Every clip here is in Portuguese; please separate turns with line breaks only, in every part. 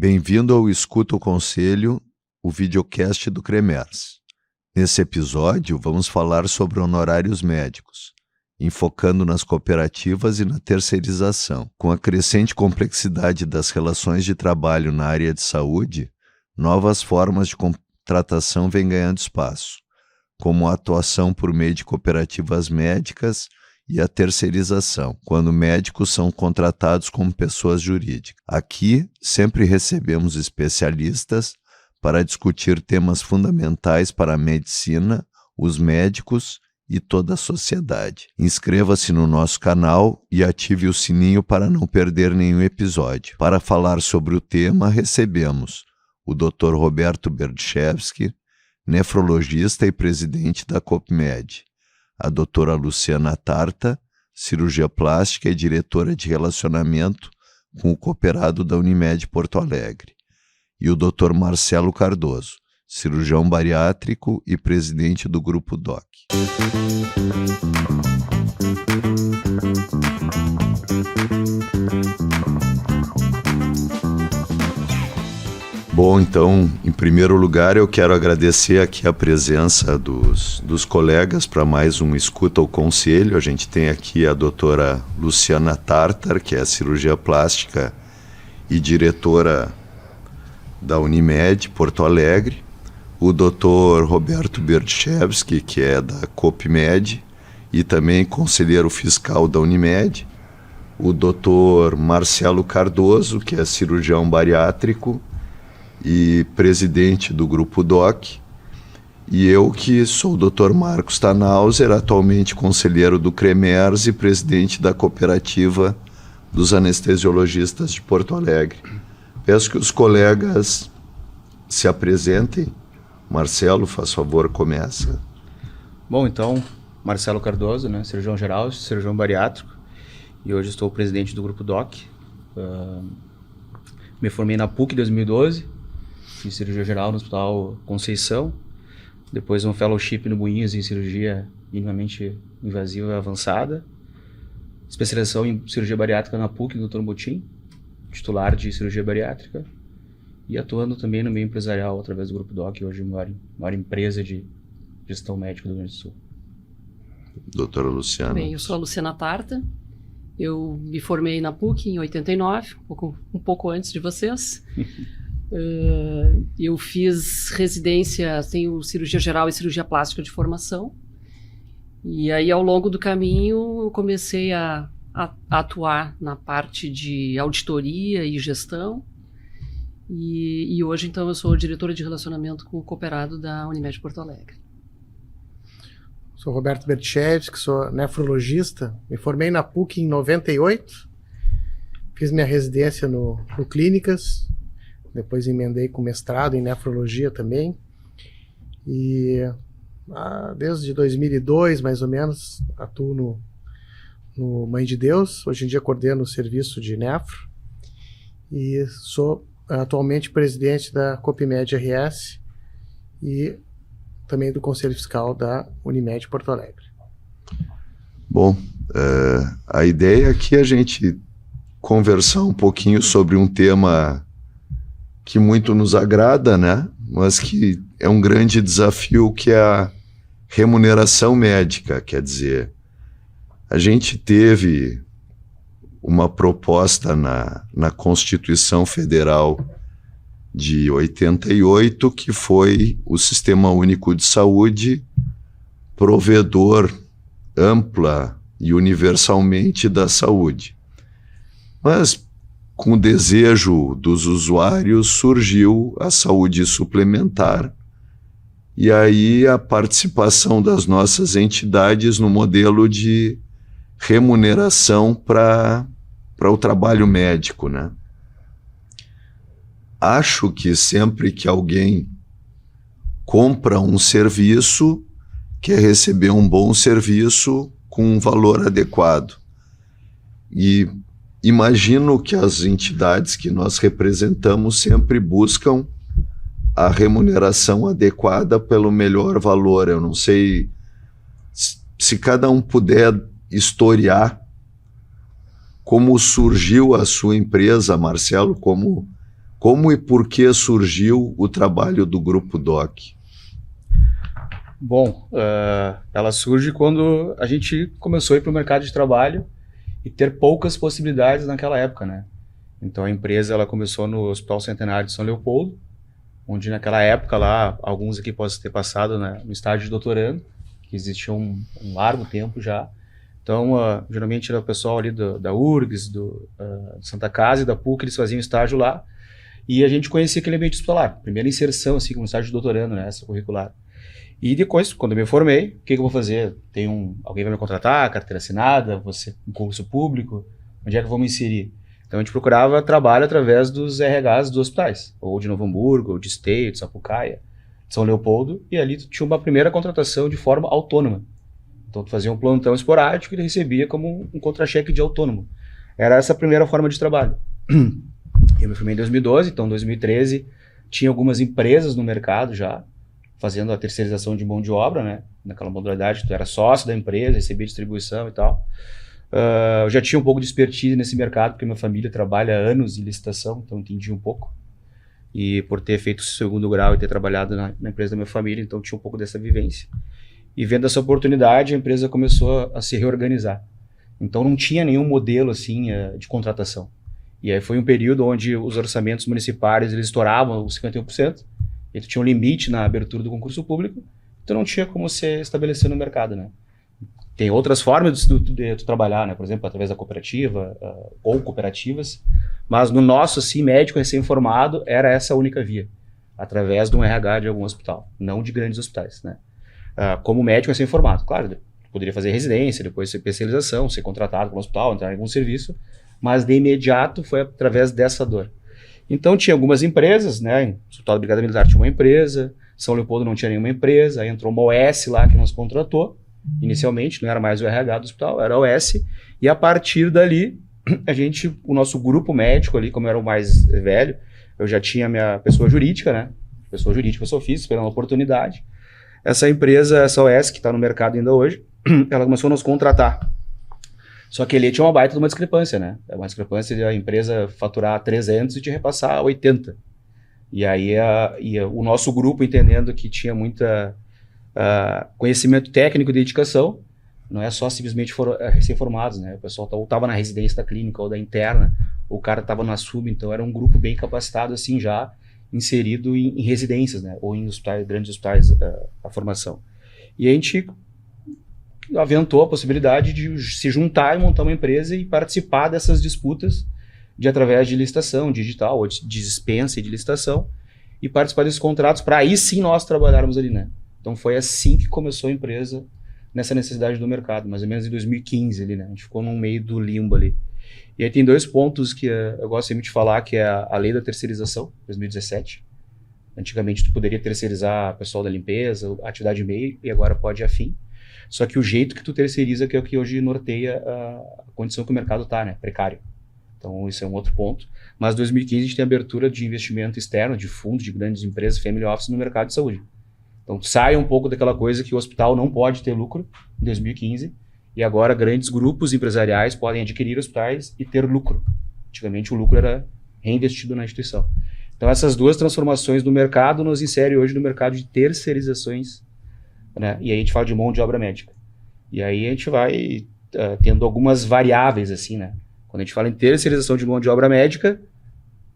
Bem-vindo ao Escuta o Conselho, o videocast do CREMERS. Nesse episódio, vamos falar sobre honorários médicos, enfocando nas cooperativas e na terceirização. Com a crescente complexidade das relações de trabalho na área de saúde, novas formas de contratação vêm ganhando espaço, como a atuação por meio de cooperativas médicas e a terceirização, quando médicos são contratados como pessoas jurídicas. Aqui, sempre recebemos especialistas para discutir temas fundamentais para a medicina, os médicos e toda a sociedade. Inscreva-se no nosso canal e ative o sininho para não perder nenhum episódio. Para falar sobre o tema, recebemos o Dr. Roberto Berdichevski, nefrologista e presidente da COPMED, a doutora Luciana Tarta, cirurgia plástica e diretora de relacionamento com o cooperado da Unimed Porto Alegre, e o Dr. Marcelo Cardoso, cirurgião bariátrico e presidente do Grupo DOC. Bom, então, em primeiro lugar, eu quero agradecer aqui a presença dos colegas para mais um Escuta o Conselho. A gente tem aqui a doutora Luciana Tartar, que é cirurgia plástica e diretora da Unimed Porto Alegre, o doutor Roberto Berdichevski, que é da COPMED e também conselheiro fiscal da Unimed, o doutor Marcelo Cardoso, que é cirurgião bariátrico e presidente do Grupo DOC, e eu que sou o Dr. Marcos Tannhauser, atualmente conselheiro do CREMERS e presidente da cooperativa dos anestesiologistas de Porto Alegre. Peço que os colegas se apresentem. Marcelo, faz favor, começa.
Bom, então, Marcelo Cardoso, cirurgião geral, cirurgião bariátrico, e hoje estou presidente do Grupo DOC. Me formei na PUC em 2012, fiz cirurgia geral no Hospital Conceição, depois um fellowship no Moinhos em cirurgia minimamente invasiva avançada, especialização em cirurgia bariátrica na PUC do Dr. Botim, titular de cirurgia bariátrica, e atuando também no meio empresarial através do Grupo DOC, hoje maior empresa de gestão médica do Rio Grande do Sul.
Doutora Luciana.
Bem, eu sou a Luciana Tarta, eu me formei na PUC em 89, um pouco antes de vocês. Eu fiz residência, tenho cirurgia geral e cirurgia plástica de formação, e aí ao longo do caminho eu comecei a atuar na parte de auditoria e gestão, e hoje então eu sou diretora de relacionamento com o cooperado da Unimed Porto Alegre.
Sou Roberto Berdichevski, sou nefrologista, me formei na PUC em 98, fiz minha residência no Clínicas, depois emendei com mestrado em nefrologia também, e desde 2002 mais ou menos atuo no Mãe de Deus. Hoje em dia coordeno o serviço de nefro e sou atualmente presidente da COPMED RS e também do Conselho Fiscal da Unimed Porto Alegre.
Bom, a ideia aqui é a gente conversar um pouquinho sobre um tema que muito nos agrada, mas que é um grande desafio, que é a remuneração médica. Quer dizer, a gente teve uma proposta na Constituição Federal de 88, que foi o Sistema Único de Saúde, provedor ampla e universalmente da saúde. Mas, com o desejo dos usuários, surgiu a saúde suplementar, e aí a participação das nossas entidades no modelo de remuneração para o trabalho médico, Acho que sempre que alguém compra um serviço, quer receber um bom serviço com um valor adequado. E imagino que as entidades que nós representamos sempre buscam a remuneração adequada pelo melhor valor. Eu não sei se cada um puder historiar como surgiu a sua empresa, Marcelo, como Como e por que surgiu o trabalho do Grupo DOC?
Bom, ela surge quando a gente começou a ir para o mercado de trabalho e ter poucas possibilidades naquela época, né? Então a empresa ela começou no Hospital Centenário de São Leopoldo, onde naquela época lá, alguns aqui possam ter passado, né, no estágio de doutorando, que existia um largo tempo já. Então, geralmente era o pessoal ali da URGS, do Santa Casa e da PUC, eles faziam estágio lá. E a gente conhecia aquele ambiente hospitalar. Primeira inserção, assim, como estágio de doutorando, né, extracurricular. E depois, quando eu me formei, o que eu vou fazer? Alguém vai me contratar, carteira assinada, você um concurso público, onde é que eu vou me inserir? Então a gente procurava trabalho através dos RHs dos hospitais, ou de Novo Hamburgo, ou de Esteio, de Sapucaia, de São Leopoldo, e ali tu tinha uma primeira contratação de forma autônoma. Então tu fazia um plantão esporádico e recebia como um contra-cheque de autônomo. Era essa a primeira forma de trabalho. Eu me formei em 2012, então em 2013 tinha algumas empresas no mercado já, fazendo a terceirização de mão de obra, né? Naquela modalidade, tu era sócio da empresa, recebia distribuição e tal. Eu já tinha um pouco de expertise nesse mercado, porque minha família trabalha há anos em licitação, então entendi um pouco. E por ter feito o segundo grau e ter trabalhado na empresa da minha família, então tinha um pouco dessa vivência. E vendo essa oportunidade, a empresa começou a se reorganizar. Então não tinha nenhum modelo assim de contratação. E aí foi um período onde os orçamentos municipais eles estouravam os 51%. E tu tinha um limite na abertura do concurso público, então não tinha como se estabelecer no mercado, né? Tem outras formas de tu trabalhar, né? Por exemplo, através da cooperativa ou cooperativas, mas no nosso, assim, médico recém-formado, era essa a única via, através de um RH de algum hospital, não de grandes hospitais, né? Como médico recém-formado, claro, poderia fazer residência, depois ser especialização, ser contratado para um hospital, entrar em algum serviço, mas de imediato foi através dessa dor. Então tinha algumas empresas, né? O Hospital da Brigada Militar tinha uma empresa, São Leopoldo não tinha nenhuma empresa, aí entrou uma OS lá que nos contratou, inicialmente, não era mais o RH do hospital, era a OS, e a partir dali, o nosso grupo médico ali, como eu era o mais velho, eu já tinha minha pessoa jurídica, né? Pessoa jurídica eu sou físico, esperando a oportunidade. Essa empresa, essa OS, que está no mercado ainda hoje, ela começou a nos contratar. Só que ele tinha uma baita de uma discrepância, né? Uma discrepância de a empresa faturar 300 e te repassar 80. E aí o nosso grupo, entendendo que tinha muita conhecimento técnico e dedicação, não é só simplesmente recém-formados, né? O pessoal estava na residência da clínica ou da interna, o cara estava na sub, então era um grupo bem capacitado, assim, já inserido em residências, né? Ou em hospitais, grandes hospitais, a formação. E a gente aventou a possibilidade de se juntar e montar uma empresa e participar dessas disputas através de licitação digital, ou de dispensa e de licitação, e participar desses contratos para aí sim nós trabalharmos ali, né? Então foi assim que começou a empresa nessa necessidade do mercado, mais ou menos em 2015 ali, né? A gente ficou no meio do limbo ali. E aí tem dois pontos que eu gosto sempre de falar, que é a lei da terceirização, 2017. Antigamente tu poderia terceirizar o pessoal da limpeza, a atividade meio, e agora pode ir afim. Só que o jeito que tu terceiriza que é o que hoje norteia a condição que o mercado está, né? Precário. Então isso é um outro ponto. Mas em 2015 a gente tem abertura de investimento externo, de fundos, de grandes empresas, family office no mercado de saúde. Então sai um pouco daquela coisa que o hospital não pode ter lucro em 2015 e agora grandes grupos empresariais podem adquirir hospitais e ter lucro. Antigamente o lucro era reinvestido na instituição. Então essas duas transformações do mercado nos insere hoje no mercado de terceirizações, né? E aí a gente fala de mão de obra médica. E aí a gente vai tendo algumas variáveis, assim, né? Quando a gente fala em terceirização de mão de obra médica,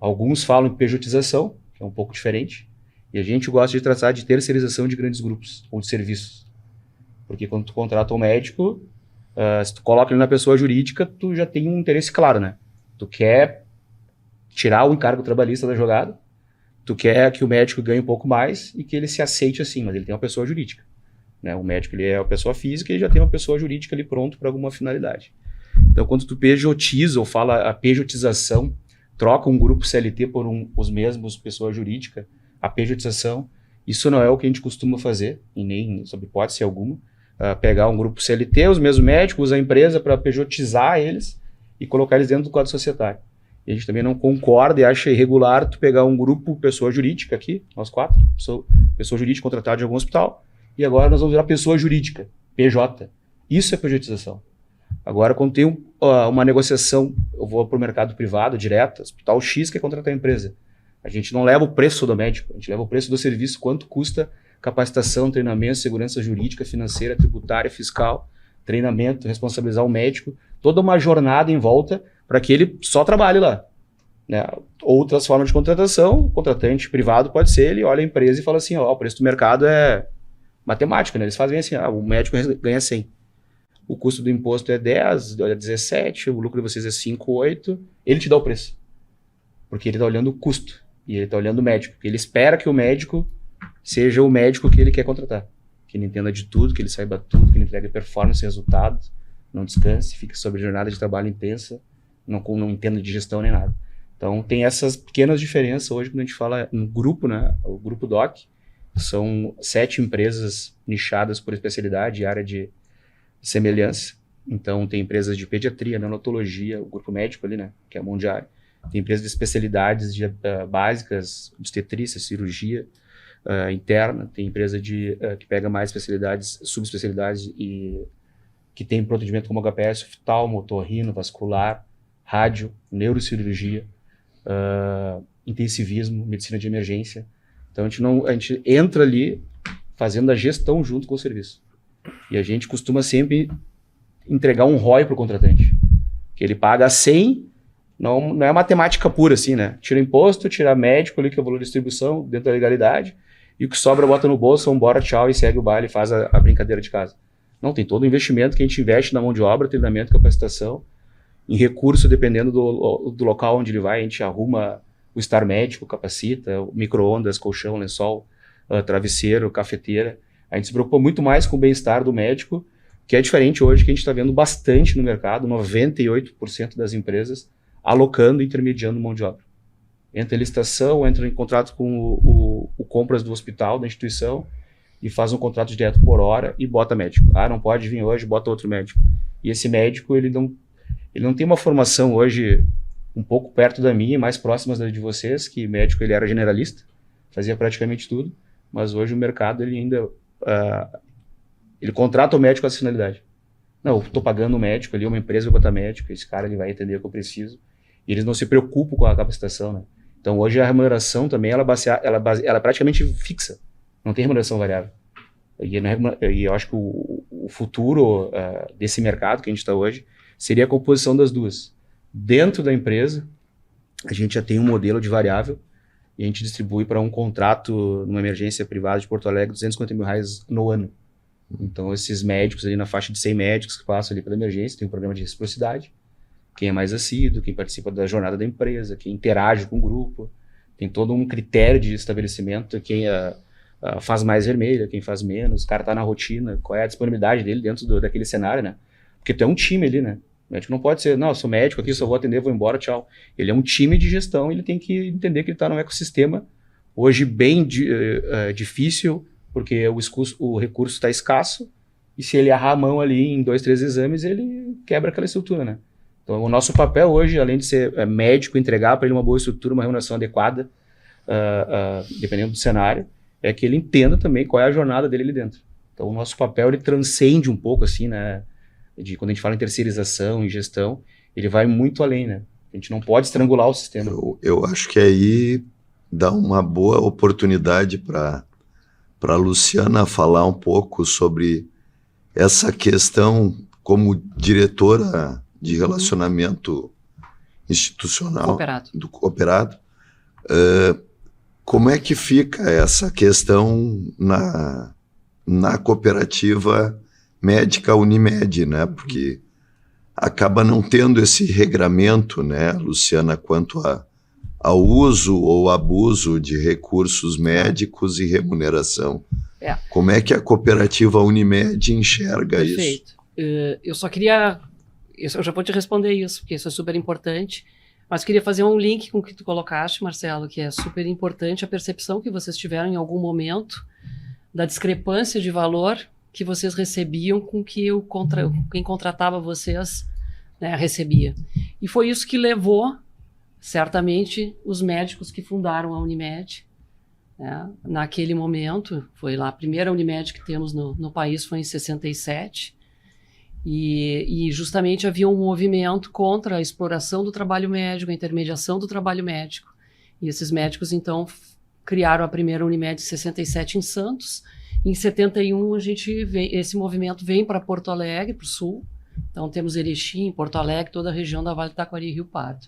alguns falam em pejotização, que é um pouco diferente, e a gente gosta de tratar de terceirização de grandes grupos ou de serviços. Porque quando tu contrata um médico, se tu coloca ele na pessoa jurídica, tu já tem um interesse claro, né? Tu quer tirar o encargo trabalhista da jogada, tu quer que o médico ganhe um pouco mais e que ele se aceite assim, mas ele tem uma pessoa jurídica, né? O médico ele é uma pessoa física e já tem uma pessoa jurídica ali pronto para alguma finalidade. Então, quando tu pejotiza ou fala a pejotização, troca um grupo CLT por os mesmos pessoa jurídica, a pejotização, isso não é o que a gente costuma fazer, e nem sob hipótese alguma, pegar um grupo CLT, os mesmos médicos, usar a empresa para pejotizar eles e colocar eles dentro do quadro societário. E a gente também não concorda e acha irregular tu pegar um grupo pessoa jurídica aqui, nós quatro, pessoa jurídica contratada de algum hospital, e agora nós vamos virar pessoa jurídica, PJ. Isso é pejotização. Agora, quando tem uma negociação, eu vou para o mercado privado direto, hospital X quer contratar a empresa. A gente não leva o preço do médico, a gente leva o preço do serviço, quanto custa capacitação, treinamento, segurança jurídica, financeira, tributária, fiscal, treinamento, responsabilizar o médico, toda uma jornada em volta para que ele só trabalhe lá. Né? Outras formas de contratação, o contratante privado pode ser, ele olha a empresa e fala assim, ó, o preço do mercado é matemática, né? Eles fazem assim, o médico ganha 100. O custo do imposto é 10, é 17, o lucro de vocês é 5, 8, ele te dá o preço. Porque ele está olhando o custo, e ele está olhando o médico. Ele espera que o médico seja o médico que ele quer contratar. Que ele entenda de tudo, que ele saiba tudo, que ele entregue performance, resultado, não descanse, fique sob jornada de trabalho intensa, não entenda de gestão nem nada. Então tem essas pequenas diferenças hoje quando a gente fala em grupo, né? O grupo DOC, são 7 empresas nichadas por especialidade e área de semelhança. Então tem empresas de pediatria, neonatologia, o grupo médico ali, né? Que é a mão de área. Tem empresas de especialidades básicas, obstetrícia, cirurgia interna. Tem empresa que pega mais especialidades, subespecialidades e que tem procedimento como HPS, oftalmo, otorrino, vascular, rádio, neurocirurgia, intensivismo, medicina de emergência. Então a gente entra ali fazendo a gestão junto com o serviço. E a gente costuma sempre entregar um ROI para o contratante, que ele paga 100, não é matemática pura assim, né? Tira imposto, tira médico ali, que é o valor de distribuição dentro da legalidade, e o que sobra bota no bolso, vambora, tchau, e segue o baile, faz a brincadeira de casa. Não, tem todo o investimento que a gente investe na mão de obra, treinamento, capacitação, em recurso, dependendo do local onde ele vai, a gente arruma o estar médico, capacita, micro-ondas, colchão, lençol, travesseiro, cafeteira. A gente se preocupa muito mais com o bem-estar do médico, que é diferente hoje, que a gente está vendo bastante no mercado, 98% das empresas alocando e intermediando mão de obra. Entra em licitação, entra em contrato com o compras do hospital, da instituição, e faz um contrato direto por hora e bota médico. Ah, não pode vir hoje, bota outro médico. E esse médico, ele não tem uma formação hoje um pouco perto da minha, mais próximas da de vocês, que médico ele era generalista, fazia praticamente tudo, mas hoje o mercado ele ainda ele contrata o médico com essa finalidade. Não, eu estou pagando o médico ali, uma empresa vai botar médico, esse cara ele vai entender o que eu preciso, e eles não se preocupam com a capacitação, né? Então hoje a remuneração também ela é praticamente fixa, não tem remuneração variável. E eu acho que o futuro desse mercado que a gente está hoje seria a composição das duas. Dentro da empresa, a gente já tem um modelo de variável e a gente distribui para um contrato numa emergência privada de Porto Alegre R$250 mil no ano. Então, esses médicos ali na faixa de 100 médicos que passam ali pela emergência, tem um programa de reciprocidade. Quem é mais assíduo, quem participa da jornada da empresa, quem interage com o grupo. Tem todo um critério de estabelecimento, quem faz mais vermelha, quem faz menos, o cara está na rotina, qual é a disponibilidade dele dentro daquele cenário, né? Porque tu é um time ali, né? O médico não pode ser, não, eu sou médico aqui, só vou atender, vou embora, tchau. Ele é um time de gestão, ele tem que entender que ele está num ecossistema hoje bem difícil, porque o recurso está escasso, e se ele errar a mão ali em 2, 3 exames, ele quebra aquela estrutura, né? Então, o nosso papel hoje, além de ser médico, entregar para ele uma boa estrutura, uma remuneração adequada, dependendo do cenário, é que ele entenda também qual é a jornada dele ali dentro. Então, o nosso papel, ele transcende um pouco, assim, né? Quando a gente fala em terceirização e gestão, ele vai muito além, né? A gente não pode estrangular o sistema.
Eu acho que aí dá uma boa oportunidade para a Luciana falar um pouco sobre essa questão como diretora de relacionamento institucional do cooperado. Como é que fica essa questão na cooperativa médica Unimed, né? Porque acaba não tendo esse regramento, né, Luciana, quanto ao uso ou abuso de recursos médicos e remuneração. Como é que a cooperativa Unimed enxerga isso?
Perfeito. Eu só queria... Eu já vou te responder isso, porque isso é super importante, mas queria fazer um link com o que tu colocaste, Marcelo, que é super importante a percepção que vocês tiveram em algum momento da discrepância de valor que vocês recebiam com que quem contratava vocês, né, recebia. E foi isso que levou, certamente, os médicos que fundaram a Unimed, né, naquele momento. Foi lá a primeira Unimed que temos no país, foi em 67, e justamente havia um movimento contra a exploração do trabalho médico, a intermediação do trabalho médico. E esses médicos, então, criaram a primeira Unimed em 67 em Santos. Em 71, esse movimento vem para Porto Alegre, para o sul. Então, temos Erechim, Porto Alegre, toda a região da Vale do Taquari e Rio Pardo.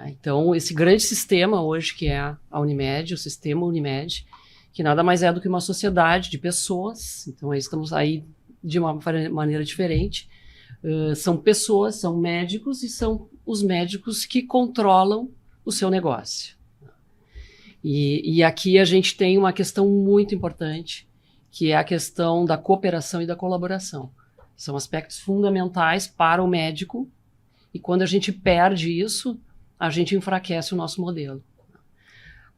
Então, esse grande sistema hoje, que é a Unimed, o sistema Unimed, que nada mais é do que uma sociedade de pessoas. Então, aí estamos aí de uma maneira diferente. São pessoas, são médicos, e são os médicos que controlam o seu negócio. E aqui a gente tem uma questão muito importante, que é a questão da cooperação e da colaboração. São aspectos fundamentais para o médico, e quando a gente perde isso, a gente enfraquece o nosso modelo.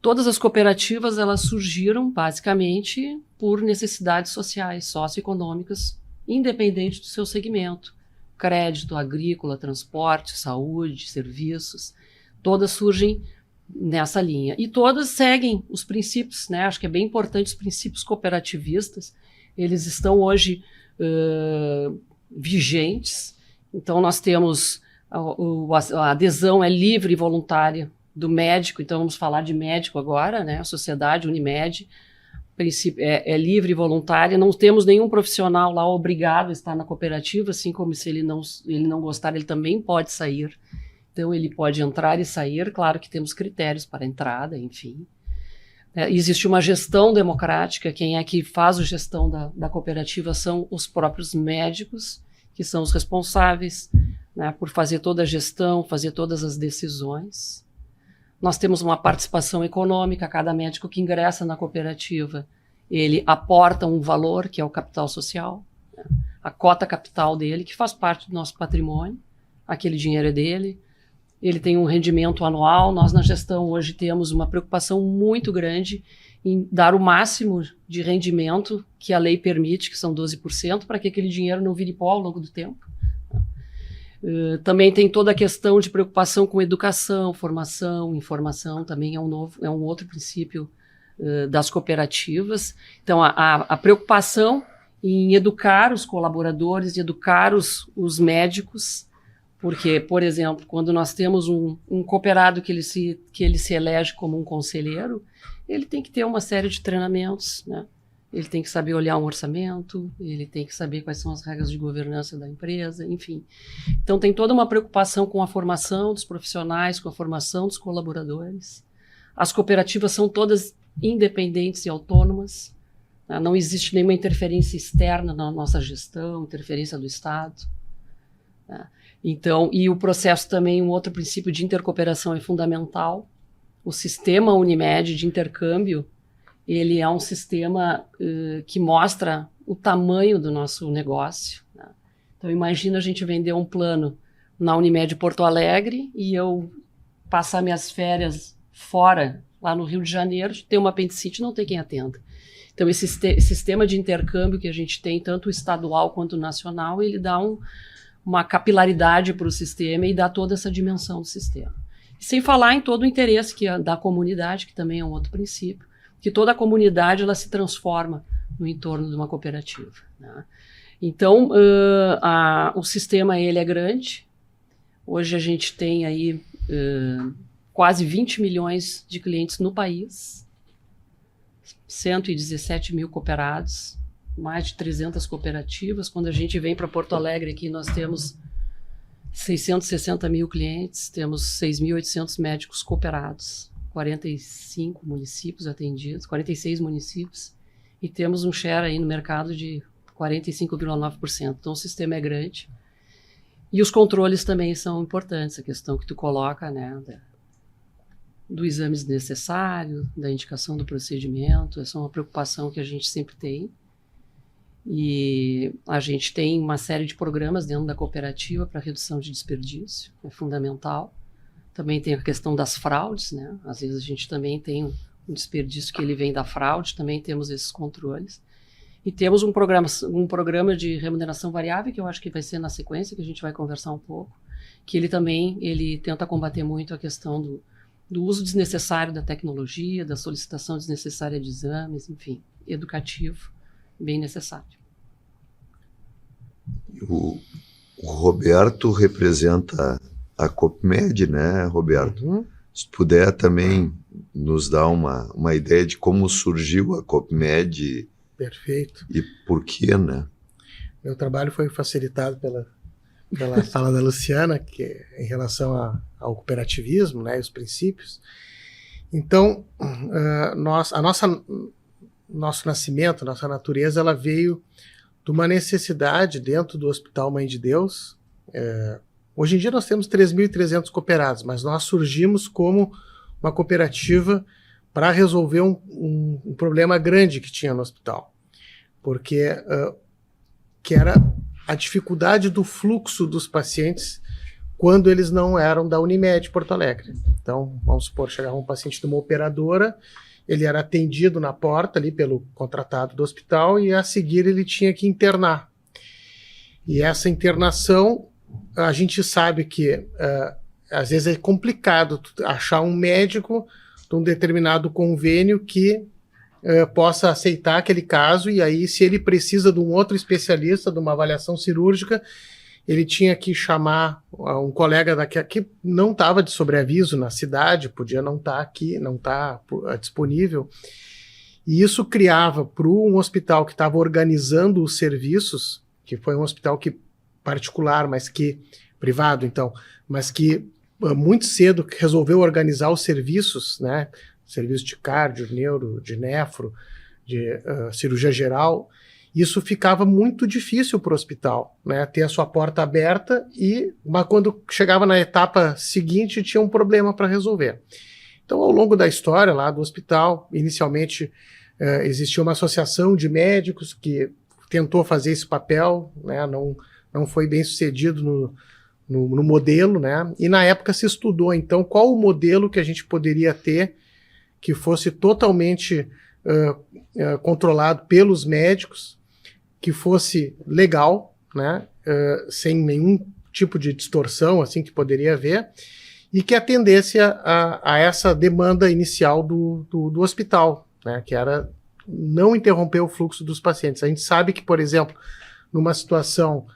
Todas as cooperativas, elas surgiram basicamente por necessidades sociais, socioeconômicas, independente do seu segmento. Crédito, agrícola, transporte, saúde, serviços, todas surgem nessa linha. E todas seguem os princípios, né? Acho que é bem importante os princípios cooperativistas. Eles estão hoje vigentes. Então, nós temos a adesão é livre e voluntária do médico. Então, vamos falar de médico agora, né? A sociedade Unimed é livre e voluntária. Não temos nenhum profissional lá obrigado a estar na cooperativa, assim como se ele não gostar, ele também pode sair. Então, ele pode entrar e sair. Claro que temos critérios para entrada, enfim. Existe uma gestão democrática. Quem é que faz a gestão da cooperativa são os próprios médicos, que são os responsáveis, né, por fazer toda a gestão, fazer todas as decisões. Nós temos uma participação econômica. Cada médico que ingressa na cooperativa, ele aporta um valor, que é o capital social, né, a cota capital dele, que faz parte do nosso patrimônio. Aquele dinheiro é dele. Ele tem um rendimento anual. Nós, na gestão, hoje temos uma preocupação muito grande em dar o máximo de rendimento que a lei permite, que são 12%, para que aquele dinheiro não vire pó ao longo do tempo. Também tem toda a questão de preocupação com educação, formação, informação, também é um outro princípio das cooperativas. Então, a preocupação em educar os colaboradores, educar os médicos, porque, por exemplo, quando nós temos um cooperado que ele se elege como um conselheiro, ele tem que ter uma série de treinamentos, né? Ele tem que saber olhar um orçamento, ele tem que saber quais são as regras de governança da empresa, enfim. Então, tem toda uma preocupação com a formação dos profissionais, com a formação dos colaboradores. As cooperativas são todas independentes e autônomas, né? Não existe nenhuma interferência externa na nossa gestão, interferência do Estado, né? Então, e o processo também, um outro princípio de intercooperação é fundamental. O sistema Unimed de intercâmbio, ele é um sistema que mostra o tamanho do nosso negócio, né? Então, imagina a gente vender um plano na Unimed Porto Alegre e eu passar minhas férias fora, lá no Rio de Janeiro, ter uma apendicite e não ter quem atenda. Então, esse sistema de intercâmbio que a gente tem, tanto estadual quanto nacional, ele dá uma capilaridade para o sistema e dá toda essa dimensão do sistema. Sem falar em todo o interesse da comunidade, que também é um outro princípio, que toda a comunidade ela se transforma no entorno de uma cooperativa, né? Então, o sistema ele é grande. Hoje a gente tem aí quase 20 milhões de clientes no país, 117 mil cooperados, mais de 300 cooperativas. Quando a gente vem para Porto Alegre aqui, nós temos 660 mil clientes, temos 6.800 médicos cooperados, 45 municípios atendidos, 46 municípios, e temos um share aí no mercado de 45,9%. Então, o sistema é grande. E os controles também são importantes, a questão que tu coloca, né, do exame desnecessário, da indicação do procedimento. Essa é uma preocupação que a gente sempre tem. E a gente tem uma série de programas dentro da cooperativa para redução de desperdício, é fundamental. Também tem a questão das fraudes, né? Às vezes a gente também tem um desperdício que ele vem da fraude, também temos esses controles. E temos um programa de remuneração variável, que eu acho que vai ser na sequência, que a gente vai conversar um pouco, que ele tenta combater muito a questão do uso desnecessário da tecnologia, da solicitação desnecessária de exames, enfim, educativo, bem necessário.
O Roberto representa a COPMED, né, Roberto?
Uhum.
Se puder também nos dar uma ideia de como surgiu a Copmed
Perfeito.
e por quê, né?
Meu trabalho foi facilitado pela fala da Luciana, que é em relação ao cooperativismo, né, e os princípios. Então, nosso nascimento, nossa natureza, ela veio de uma necessidade dentro do Hospital Mãe de Deus. Hoje em dia nós temos 3.300 cooperados, mas nós surgimos como uma cooperativa para resolver um problema grande que tinha no hospital, porque que era a dificuldade do fluxo dos pacientes quando eles não eram da Unimed Porto Alegre. Então, vamos supor, chegava um paciente de uma operadora, ele era atendido na porta ali pelo contratado do hospital e a seguir ele tinha que internar. E essa internação, a gente sabe que às vezes é complicado achar um médico de um determinado convênio que possa aceitar aquele caso, e aí se ele precisa de um outro especialista, de uma avaliação cirúrgica, ele tinha que chamar um colega daqui que não estava de sobreaviso na cidade, podia não estar aqui, não estar disponível. E isso criava para um hospital que estava organizando os serviços, que foi um hospital particular, mas que privado, então, mas que muito cedo resolveu organizar os serviços, né? Serviço de cardio, neuro, de nefro, de cirurgia geral. Isso ficava muito difícil para o hospital, né? Ter a sua porta aberta, mas quando chegava na etapa seguinte tinha um problema para resolver. Então, ao longo da história lá do hospital, inicialmente existia uma associação de médicos que tentou fazer esse papel, né? Não foi bem sucedido no modelo, né? E na época se estudou, então, qual o modelo que a gente poderia ter que fosse totalmente controlado pelos médicos, que fosse legal, né? Sem nenhum tipo de distorção assim que poderia haver, e que atendesse a essa demanda inicial do hospital, né? Que era não interromper o fluxo dos pacientes. A gente sabe que, por exemplo, numa situação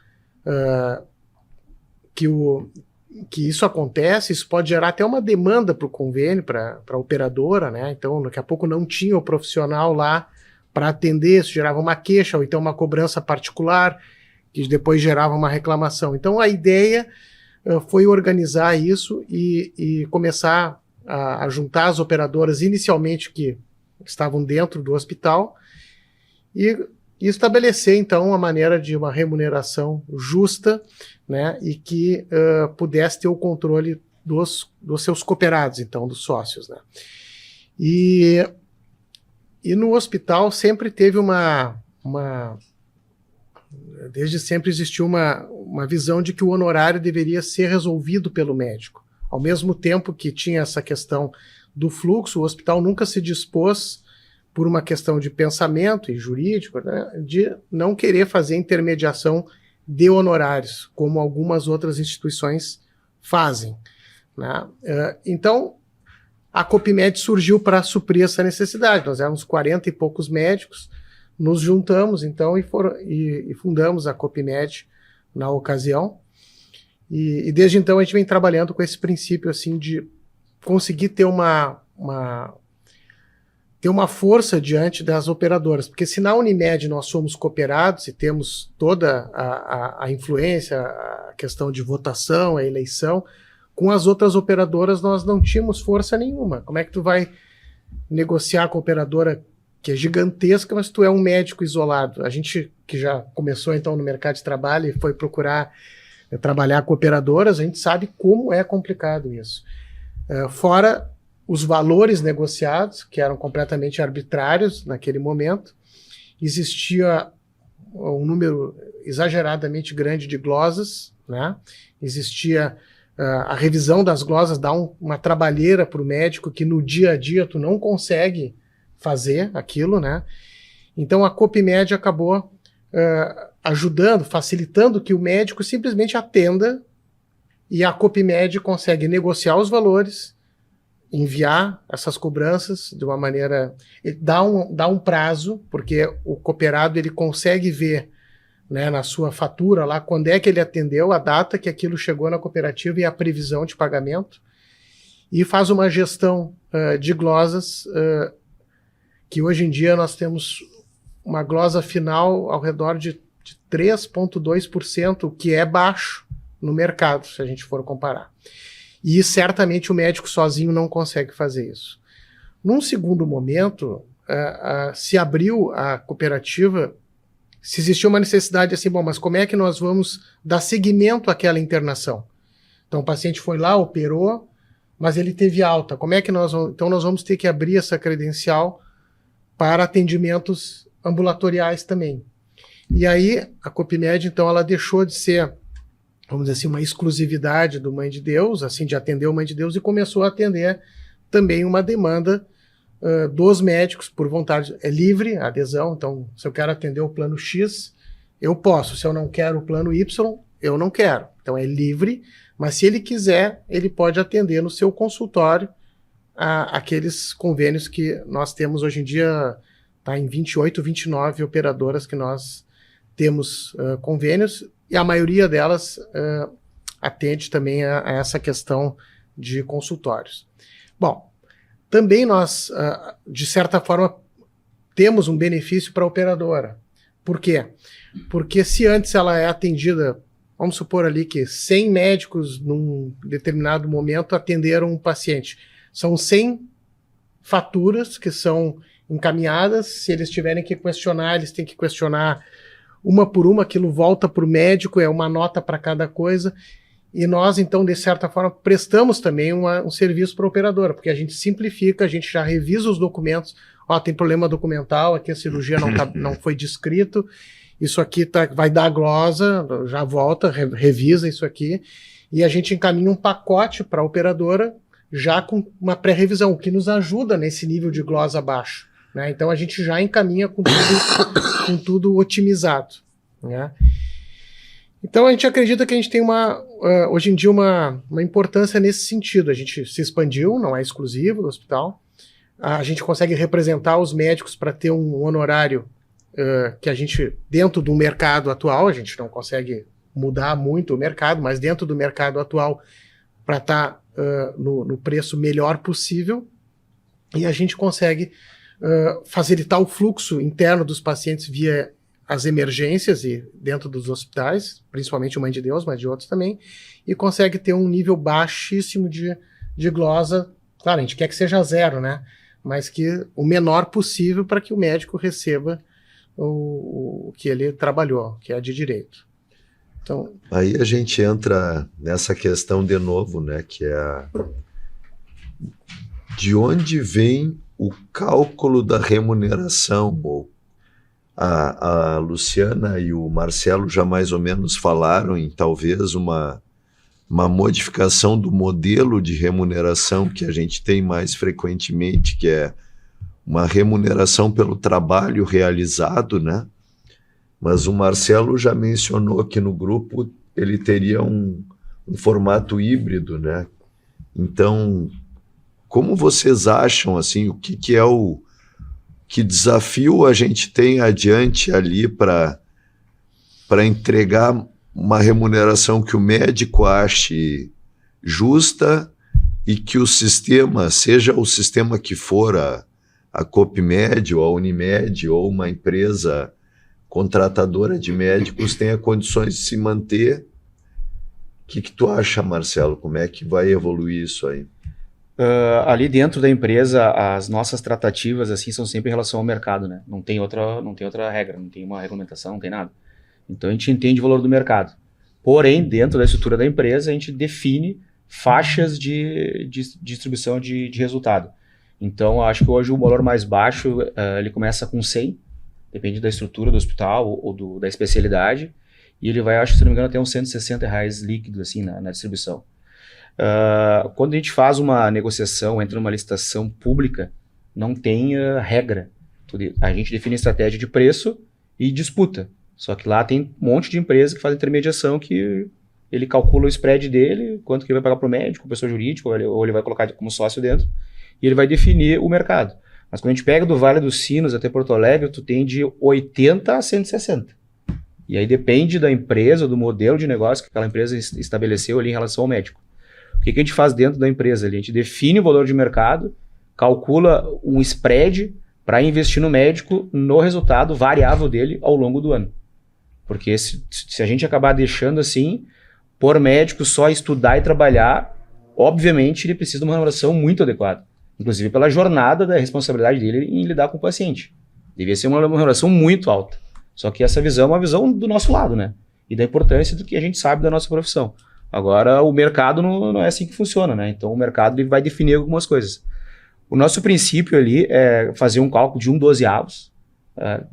que isso acontece, isso pode gerar até uma demanda para o convênio, para a operadora, né? Então, daqui a pouco não tinha o profissional lá para atender, isso gerava uma queixa, ou então uma cobrança particular, que depois gerava uma reclamação. Então, a ideia foi organizar isso e começar a juntar as operadoras, inicialmente, que estavam dentro do hospital, e estabelecer, então, a maneira de uma remuneração justa, né, e que pudesse ter o controle dos seus cooperados, então, dos sócios, né. E no hospital sempre teve desde sempre existiu uma visão de que o honorário deveria ser resolvido pelo médico. Ao mesmo tempo que tinha essa questão do fluxo, o hospital nunca se dispôs, por uma questão de pensamento e jurídico, né, de não querer fazer intermediação de honorários, como algumas outras instituições fazem, né? Então, a Copmed surgiu para suprir essa necessidade. Nós éramos 40 e poucos médicos, nos juntamos, então, e fundamos a Copmed na ocasião. E desde então a gente vem trabalhando com esse princípio assim, de conseguir ter uma força diante das operadoras, porque se na Unimed nós somos cooperados e temos toda a influência, a questão de votação, a eleição, com as outras operadoras nós não tínhamos força nenhuma. Como é que tu vai negociar com a operadora que é gigantesca, mas tu é um médico isolado? A gente que já começou então no mercado de trabalho e foi procurar trabalhar com operadoras, a gente sabe como é complicado isso. Fora os valores negociados, que eram completamente arbitrários naquele momento, existia um número exageradamente grande de glosas, né? Existia a revisão das glosas, dá uma trabalheira para o médico que no dia a dia tu não consegue fazer aquilo, né? Então a Copmed acabou ajudando, facilitando que o médico simplesmente atenda, e a Copmed consegue negociar os valores, enviar essas cobranças de uma maneira, dá um prazo, porque o cooperado ele consegue ver, né, na sua fatura lá quando é que ele atendeu, a data que aquilo chegou na cooperativa e a previsão de pagamento. e faz uma gestão de glosas, que hoje em dia nós temos uma glosa final ao redor de 3,2%, o que é baixo no mercado, se a gente for comparar. E certamente o médico sozinho não consegue fazer isso. Num segundo momento, se abriu a cooperativa, se existiu uma necessidade assim, bom, mas como é que nós vamos dar seguimento àquela internação? Então o paciente foi lá, operou, mas ele teve alta. Como é que nós vamos... Então nós vamos ter que abrir essa credencial para atendimentos ambulatoriais também. E aí a Copimed, então, ela deixou de ser, vamos dizer assim, uma exclusividade do Mãe de Deus, assim, de atender o Mãe de Deus, e começou a atender também uma demanda dos médicos por vontade. É livre a adesão, então se eu quero atender o plano X, eu posso. Se eu não quero o plano Y, eu não quero. Então é livre, mas se ele quiser, ele pode atender no seu consultório aqueles convênios que nós temos hoje em dia, está em 28, 29 operadoras que nós temos convênios, e a maioria delas atende também a essa questão de consultórios. Bom, também nós, de certa forma, temos um benefício para a operadora. Por quê? Porque se antes ela é atendida, vamos supor ali que 100 médicos num determinado momento atenderam um paciente. São 100 faturas que são encaminhadas, se eles tiverem que questionar, eles têm que questionar uma por uma, aquilo volta para o médico, é uma nota para cada coisa. E nós, então, de certa forma, prestamos também um serviço para a operadora, porque a gente simplifica, a gente já revisa os documentos. Tem problema documental, aqui a cirurgia não foi descrito, isso aqui vai dar a glosa, já volta, revisa isso aqui, e a gente encaminha um pacote para a operadora já com uma pré-revisão, o que nos ajuda nesse nível de glosa baixo, né? Então a gente já encaminha com tudo otimizado, né? Então a gente acredita que a gente tem hoje em dia uma importância nesse sentido. A gente se expandiu, não é exclusivo do hospital. A gente consegue representar os médicos para ter um honorário que a gente, dentro do mercado atual, a gente não consegue mudar muito o mercado, mas dentro do mercado atual, para estar no preço melhor possível, e a gente consegue facilitar o fluxo interno dos pacientes via as emergências e dentro dos hospitais, principalmente o Mãe de Deus, mas de outros também, e consegue ter um nível baixíssimo de glosa. Claro, a gente quer que seja zero, né? Mas que o menor possível para que o médico receba o que ele trabalhou, que é de direito. Então,
aí a gente entra nessa questão de novo, né? Que é de onde vem o cálculo da remuneração, ou a Luciana e o Marcelo já mais ou menos falaram em talvez uma modificação do modelo de remuneração que a gente tem mais frequentemente, que é uma remuneração pelo trabalho realizado, né? Mas o Marcelo já mencionou que no grupo ele teria um formato híbrido, né? Então, como vocês acham, assim, o que é que desafio a gente tem adiante ali para entregar uma remuneração que o médico ache justa e que o sistema, seja o sistema que for, a Copimed ou a Unimed ou uma empresa contratadora de médicos, tenha condições de se manter? O que tu acha, Marcelo? Como é que vai evoluir isso aí?
Ali dentro da empresa, as nossas tratativas assim são sempre em relação ao mercado, né? Não tem outra regra, não tem uma regulamentação, não tem nada. Então a gente entende o valor do mercado. Porém, dentro da estrutura da empresa, a gente define faixas de distribuição de resultado. Então, acho que hoje o valor mais baixo, ele começa com 100, depende da estrutura do hospital ou da especialidade, e ele vai, acho que se não me engano, até uns R$160 líquidos assim, na distribuição. Quando a gente faz uma negociação, entra numa licitação pública, não tem regra. A gente define estratégia de preço e disputa. Só que lá tem um monte de empresa que faz intermediação, que ele calcula o spread dele, quanto que ele vai pagar para o médico, pessoa jurídica, ou ele vai colocar como sócio dentro, e ele vai definir o mercado. Mas quando a gente pega do Vale dos Sinos até Porto Alegre, tu tem de 80 a 160. E aí depende da empresa, do modelo de negócio que aquela empresa estabeleceu ali em relação ao médico. O que a gente faz dentro da empresa ali? A gente define o valor de mercado, calcula um spread para investir no médico no resultado variável dele ao longo do ano. Porque se a gente acabar deixando assim, por médico só estudar e trabalhar, obviamente ele precisa de uma remuneração muito adequada. Inclusive pela jornada da responsabilidade dele em lidar com o paciente. Devia ser uma remuneração muito alta. Só que essa visão é uma visão do nosso lado, né? E da importância do que a gente sabe da nossa profissão. Agora, o mercado não é assim que funciona, né? Então, o mercado ele vai definir algumas coisas. O nosso princípio ali é fazer um cálculo de 1/12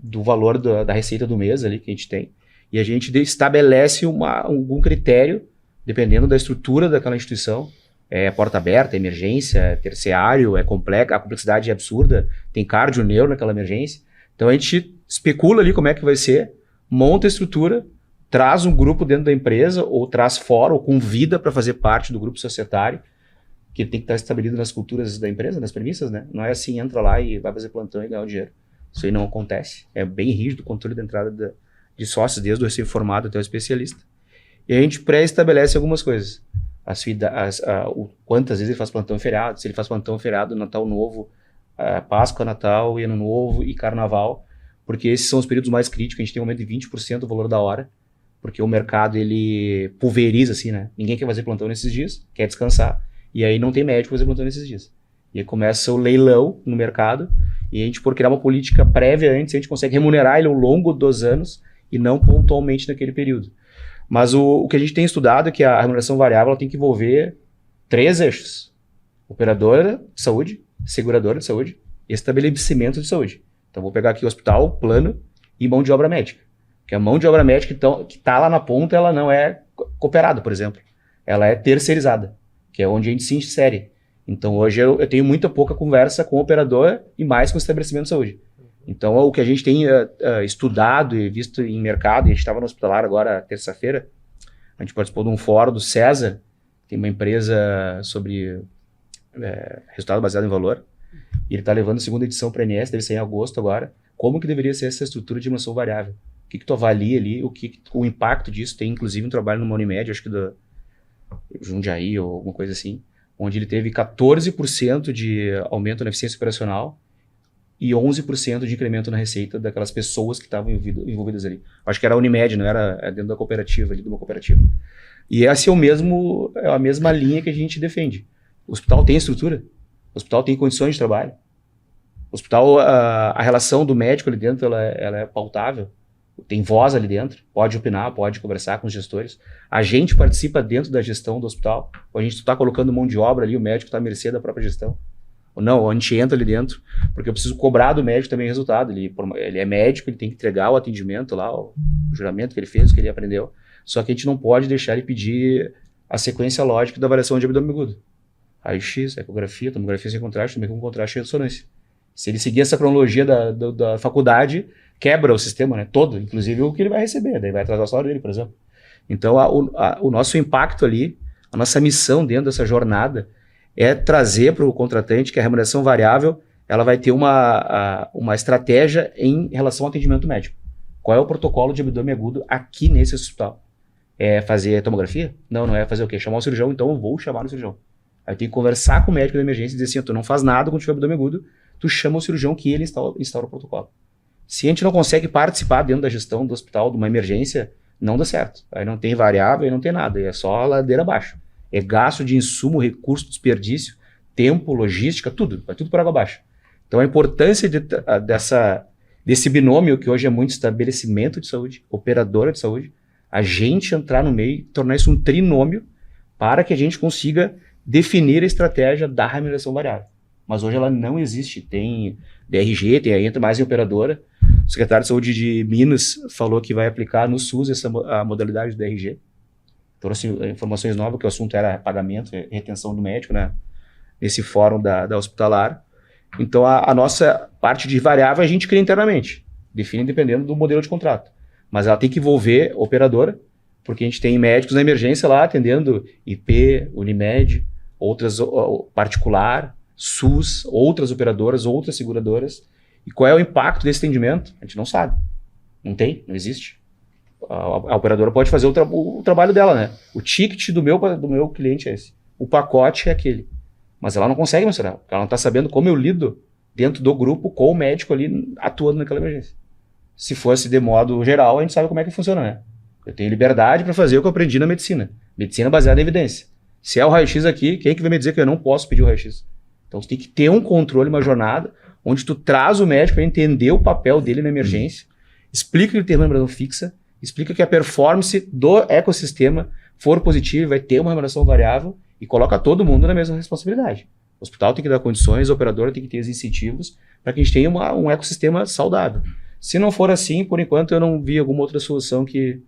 do valor da receita do mês ali que a gente tem. E a gente estabelece algum critério, dependendo da estrutura daquela instituição. É porta aberta, é emergência, é terciário, é complexo, a complexidade é absurda, tem cardio, neuro naquela emergência. Então a gente especula ali como é que vai ser, monta a estrutura, traz um grupo dentro da empresa, ou traz fora, ou convida para fazer parte do grupo societário, que tem que estar estabelecido nas culturas da empresa, nas premissas, né? Não é assim, entra lá e vai fazer plantão e ganhar o dinheiro. Isso aí não acontece. É bem rígido o controle da entrada de sócios, desde o recém-formado até o especialista. E a gente pré-estabelece algumas coisas. Quantas vezes ele faz plantão e feriado, se ele faz plantão e feriado, Natal Novo, Páscoa, Natal, Ano Novo e Carnaval, porque esses são os períodos mais críticos. A gente tem um aumento de 20% do valor da hora, porque o mercado ele pulveriza assim, né? Ninguém quer fazer plantão nesses dias, quer descansar, e aí não tem médico fazer plantão nesses dias. E aí começa o leilão no mercado, e a gente, por criar uma política prévia antes, a gente consegue remunerar ele ao longo dos anos e não pontualmente naquele período. Mas o que a gente tem estudado é que a remuneração variável ela tem que envolver 3 eixos: operadora de saúde, seguradora de saúde e estabelecimento de saúde. Então vou pegar aqui o hospital, plano e mão de obra médica. Porque a mão de obra médica que está lá na ponta, ela não é cooperada, por exemplo. Ela é terceirizada, que é onde a gente se insere. Então hoje eu tenho muita pouca conversa com o operador e mais com o estabelecimento de saúde. Então, o que a gente tem estudado e visto em mercado, e a gente estava no Hospitalar agora, terça-feira, a gente participou de um fórum do César, tem uma empresa sobre resultado baseado em valor, e ele está levando a segunda edição para a ANS, deve ser em agosto agora. Como que deveria ser essa estrutura de remuneração variável? O que tu avalia ali, o impacto disso? Tem inclusive um trabalho numa Unimed, acho que do Jundiaí ou alguma coisa assim, onde ele teve 14% de aumento na eficiência operacional, e 11% de incremento na receita daquelas pessoas que estavam envolvidas ali. Acho que era a Unimed, não era dentro da cooperativa, ali de uma cooperativa. E essa é a mesma linha que a gente defende. O hospital tem estrutura, o hospital tem condições de trabalho. O hospital, a relação do médico ali dentro, ela é pautável, tem voz ali dentro, pode opinar, pode conversar com os gestores. A gente participa dentro da gestão do hospital, a gente está colocando mão de obra ali, o médico está à mercê da própria gestão. Não, a gente entra ali dentro, porque eu preciso cobrar do médico também resultado. Ele é médico, ele tem que entregar o atendimento lá, o juramento que ele fez, o que ele aprendeu. Só que a gente não pode deixar ele pedir a sequência lógica da avaliação de abdômen agudo. Raio-X, ecografia, tomografia sem contraste, também com contraste e ressonância. Se ele seguir essa cronologia da faculdade, quebra o sistema, né, todo, inclusive o que ele vai receber, daí vai atrasar o salário dele, por exemplo. Então, o nosso impacto ali, a nossa missão dentro dessa jornada é trazer para o contratante que a remuneração variável ela vai ter uma estratégia em relação ao atendimento médico. Qual é o protocolo de abdômen agudo aqui nesse hospital? É fazer tomografia? Não é fazer o quê? Chamar o cirurgião, então eu vou chamar o cirurgião. Aí tem que conversar com o médico da emergência e dizer assim, tu não faz nada quando tiver abdômen agudo, tu chama o cirurgião que ele instaura o protocolo. Se a gente não consegue participar dentro da gestão do hospital, de uma emergência, não dá certo. Aí não tem variável, aí não tem nada, é só ladeira abaixo. É gasto de insumo, recurso, desperdício, tempo, logística, tudo. Vai tudo por água abaixo. Então a importância desse binômio, que hoje é muito estabelecimento de saúde, operadora de saúde, a gente entrar no meio e tornar isso um trinômio para que a gente consiga definir a estratégia da remuneração variável. Mas hoje ela não existe. Tem DRG, entra mais em operadora. O secretário de Saúde de Minas falou que vai aplicar no SUS a modalidade do DRG. Trouxe informações novas, que o assunto era pagamento, retenção do médico, né? Nesse fórum da Hospitalar. Então, a nossa parte de variável a gente cria internamente, define dependendo do modelo de contrato. Mas ela tem que envolver operadora, porque a gente tem médicos na emergência lá atendendo IP, Unimed, outras particular, SUS, outras operadoras, outras seguradoras. E qual é o impacto desse atendimento? A gente não sabe. Não tem, não existe. A operadora pode fazer o trabalho dela, né? O ticket do meu cliente é esse. o pacote é aquele. Mas ela não consegue mensurar, porque ela não está sabendo como eu lido dentro do grupo com o médico ali atuando naquela emergência. Se fosse de modo geral, a gente sabe como é que funciona, né? Eu tenho liberdade para fazer o que eu aprendi na medicina. Medicina baseada em evidência. Se é o raio-x aqui, quem é que vai me dizer que eu não posso pedir o raio-x? Então, tu tem que ter um controle, uma jornada, onde tu traz o médico para entender o papel dele na emergência, explica que ele tem uma remuneração fixa, explica que a performance do ecossistema for positiva, vai ter uma remuneração variável e coloca todo mundo na mesma responsabilidade. O hospital tem que dar condições, a operadora tem que ter os incentivos para que a gente tenha um ecossistema saudável. Se não for assim, por enquanto eu não vi alguma outra solução que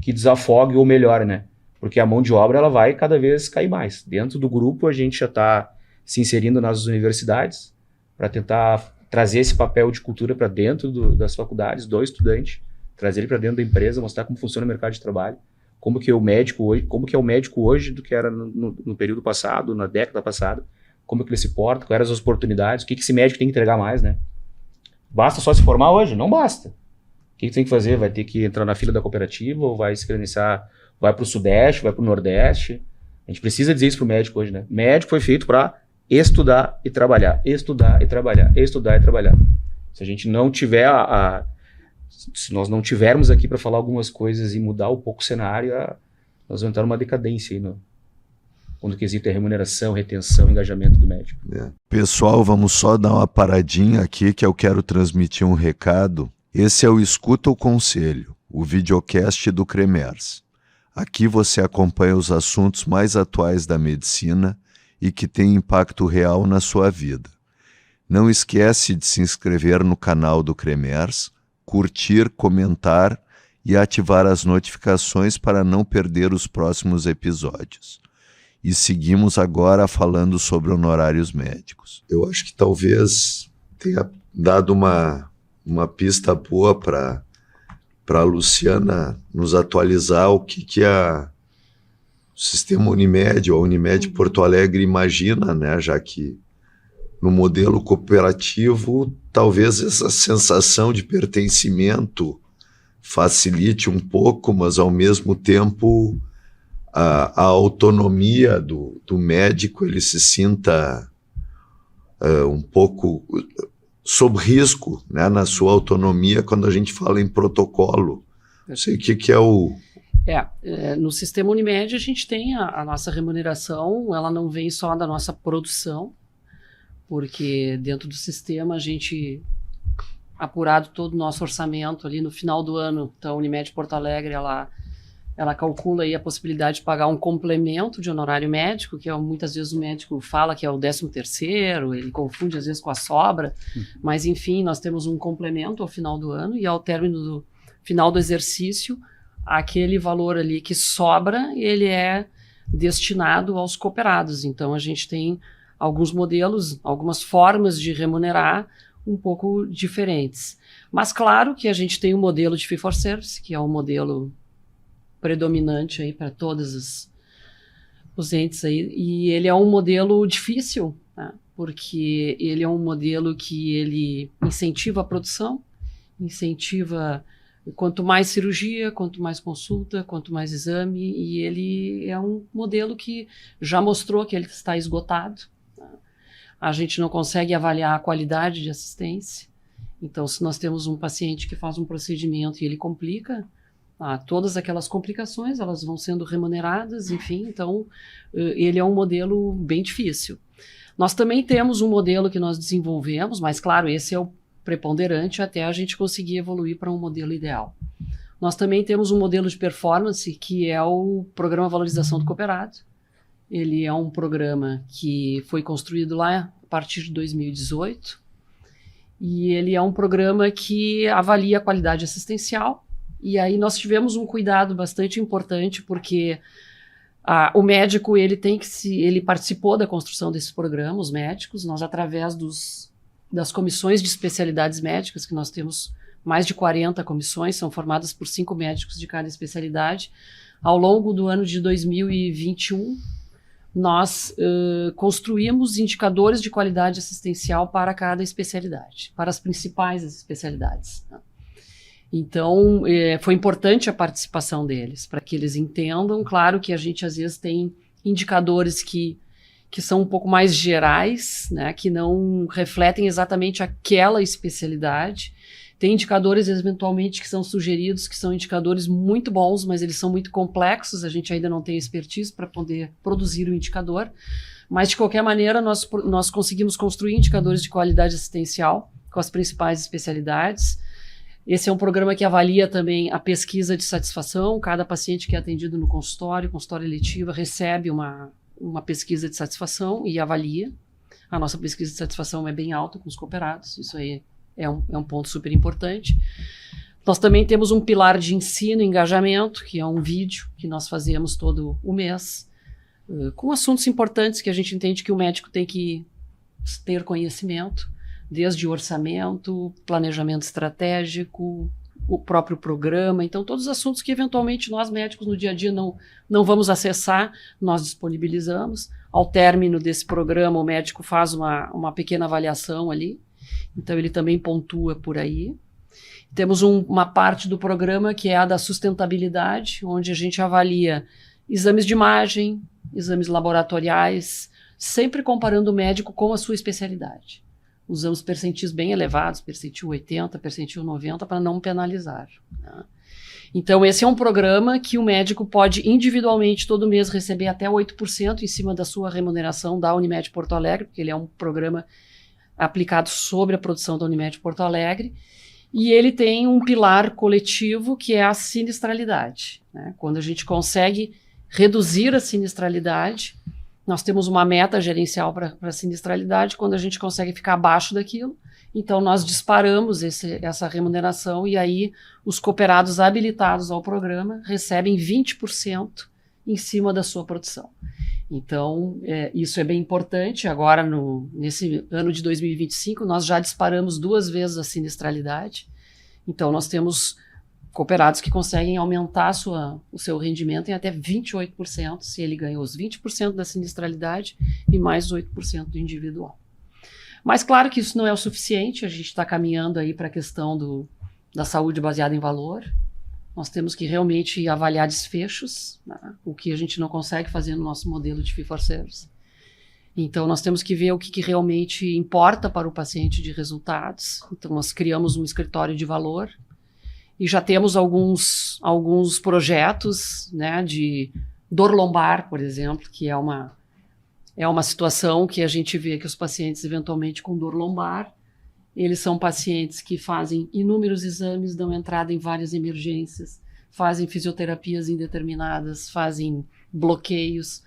desafogue ou melhore, né? Porque a mão de obra ela vai cada vez cair mais. Dentro do grupo a gente já está se inserindo nas universidades para tentar trazer esse papel de cultura para dentro das faculdades, do estudante, trazer ele para dentro da empresa, mostrar como funciona o mercado de trabalho, como que é o médico hoje do que era no período passado, na década passada, como que ele se porta, quais eram as oportunidades, o que esse médico tem que entregar mais, né? Basta só se formar hoje? Não basta. O que tem que fazer? Vai ter que entrar na fila da cooperativa ou vai se credenciar, vai para o Sudeste, vai para o Nordeste? A gente precisa dizer isso para o médico hoje, né? Médico foi feito para estudar e trabalhar, estudar e trabalhar, estudar e trabalhar. Se a gente não tiver se nós não tivermos aqui para falar algumas coisas e mudar um pouco o cenário, nós vamos entrar numa decadência aí quando o quesito é remuneração, retenção, engajamento do médico.
Pessoal, vamos só dar uma paradinha aqui que eu quero transmitir um recado. Esse é o Escuta o Conselho, o videocast do Cremers. Aqui você acompanha os assuntos mais atuais da medicina e que têm impacto real na sua vida. Não esquece de se inscrever no canal do Cremers, curtir, comentar e ativar as notificações para não perder os próximos episódios. E seguimos agora falando sobre honorários médicos. Eu acho que talvez tenha dado uma pista boa para a Luciana nos atualizar o que o sistema Unimed, ou a Unimed Porto Alegre imagina, né? Já que no modelo cooperativo, talvez essa sensação de pertencimento facilite um pouco, mas ao mesmo tempo a autonomia do médico, ele se sinta um pouco sob risco, né, na sua autonomia quando a gente fala em protocolo. Não sei o que é o...
No sistema Unimed a gente tem a nossa remuneração, ela não vem só da nossa produção, porque dentro do sistema a gente, apurado todo o nosso orçamento ali no final do ano, então a Unimed Porto Alegre, ela calcula aí a possibilidade de pagar um complemento de honorário médico, que muitas vezes o médico fala que é o 13º, ele confunde às vezes com a sobra, mas enfim, nós temos um complemento ao final do ano e ao término do final do exercício, aquele valor ali que sobra, ele é destinado aos cooperados. Então a gente tem alguns modelos, algumas formas de remunerar um pouco diferentes. Mas claro que a gente tem um modelo de fee-for-service, que é um modelo predominante aí para todos os entes aí, e ele é um modelo difícil, né? Porque ele é um modelo que ele incentiva a produção, incentiva quanto mais cirurgia, quanto mais consulta, quanto mais exame, e ele é um modelo que já mostrou que ele está esgotado, né? A gente não consegue avaliar a qualidade de assistência, então se nós temos um paciente que faz um procedimento e ele complica, todas aquelas complicações, elas vão sendo remuneradas, enfim, então ele é um modelo bem difícil. Nós também temos um modelo que nós desenvolvemos, mas claro, esse é o preponderante até a gente conseguir evoluir para um modelo ideal. Nós também temos um modelo de performance que é o Programa Valorização do Cooperado. Ele é um programa que foi construído lá a partir de 2018 e ele é um programa que avalia a qualidade assistencial. E aí nós tivemos um cuidado bastante importante, porque o médico, ele participou da construção desse programa, os médicos, nós através das comissões de especialidades médicas, que nós temos mais de 40 comissões, são formadas por 5 médicos de cada especialidade. Ao longo do ano de 2021, nós construímos indicadores de qualidade assistencial para cada especialidade, para as principais especialidades, né? Então, foi importante a participação deles, para que eles entendam. Claro que a gente, às vezes, tem indicadores que são um pouco mais gerais, né, que não refletem exatamente aquela especialidade. Tem indicadores, eventualmente, que são sugeridos, que são indicadores muito bons, mas eles são muito complexos, a gente ainda não tem expertise para poder produzir o indicador. Mas, de qualquer maneira, nós conseguimos construir indicadores de qualidade assistencial com as principais especialidades. Esse é um programa que avalia também a pesquisa de satisfação. Cada paciente que é atendido no consultório eletiva, recebe uma pesquisa de satisfação e avalia. A nossa pesquisa de satisfação é bem alta com os cooperados, isso aí é um ponto super importante. Nós também temos um pilar de ensino e engajamento, que é um vídeo que nós fazemos todo o mês, com assuntos importantes que a gente entende que o médico tem que ter conhecimento, desde orçamento, planejamento estratégico, o próprio programa. Então, todos os assuntos que eventualmente nós médicos no dia a dia não vamos acessar, nós disponibilizamos. Ao término desse programa, o médico faz uma pequena avaliação ali. Então, ele também pontua por aí. Temos uma parte do programa que é a da sustentabilidade, onde a gente avalia exames de imagem, exames laboratoriais, sempre comparando o médico com a sua especialidade. Usamos percentis bem elevados, percentil 80, percentil 90, para não penalizar. Né? Então, esse é um programa que o médico pode individualmente todo mês receber até 8% em cima da sua remuneração da Unimed Porto Alegre, porque ele é um programa aplicado sobre a produção da Unimed Porto Alegre, e ele tem um pilar coletivo que é a sinistralidade. Né? Quando a gente consegue reduzir a sinistralidade, nós temos uma meta gerencial para a sinistralidade. Quando a gente consegue ficar abaixo daquilo, então nós disparamos essa remuneração, e aí os cooperados habilitados ao programa recebem 20% em cima da sua produção. Então, isso é bem importante. Agora, nesse ano de 2025, nós já disparamos 2 vezes a sinistralidade. Então, nós temos cooperados que conseguem aumentar o seu rendimento em até 28%, se ele ganhou os 20% da sinistralidade e mais 8% do individual. Mas, claro que isso não é o suficiente. A gente está caminhando aí para a questão da saúde baseada em valor. Nós temos que realmente avaliar desfechos, né? O que a gente não consegue fazer no nosso modelo de fee-for-service. Então, nós temos que ver o que realmente importa para o paciente de resultados. Então, nós criamos um escritório de valor e já temos alguns projetos, né, de dor lombar, por exemplo, que é uma situação que a gente vê que os pacientes, eventualmente, com dor lombar, eles são pacientes que fazem inúmeros exames, dão entrada em várias emergências, fazem fisioterapias indeterminadas, fazem bloqueios,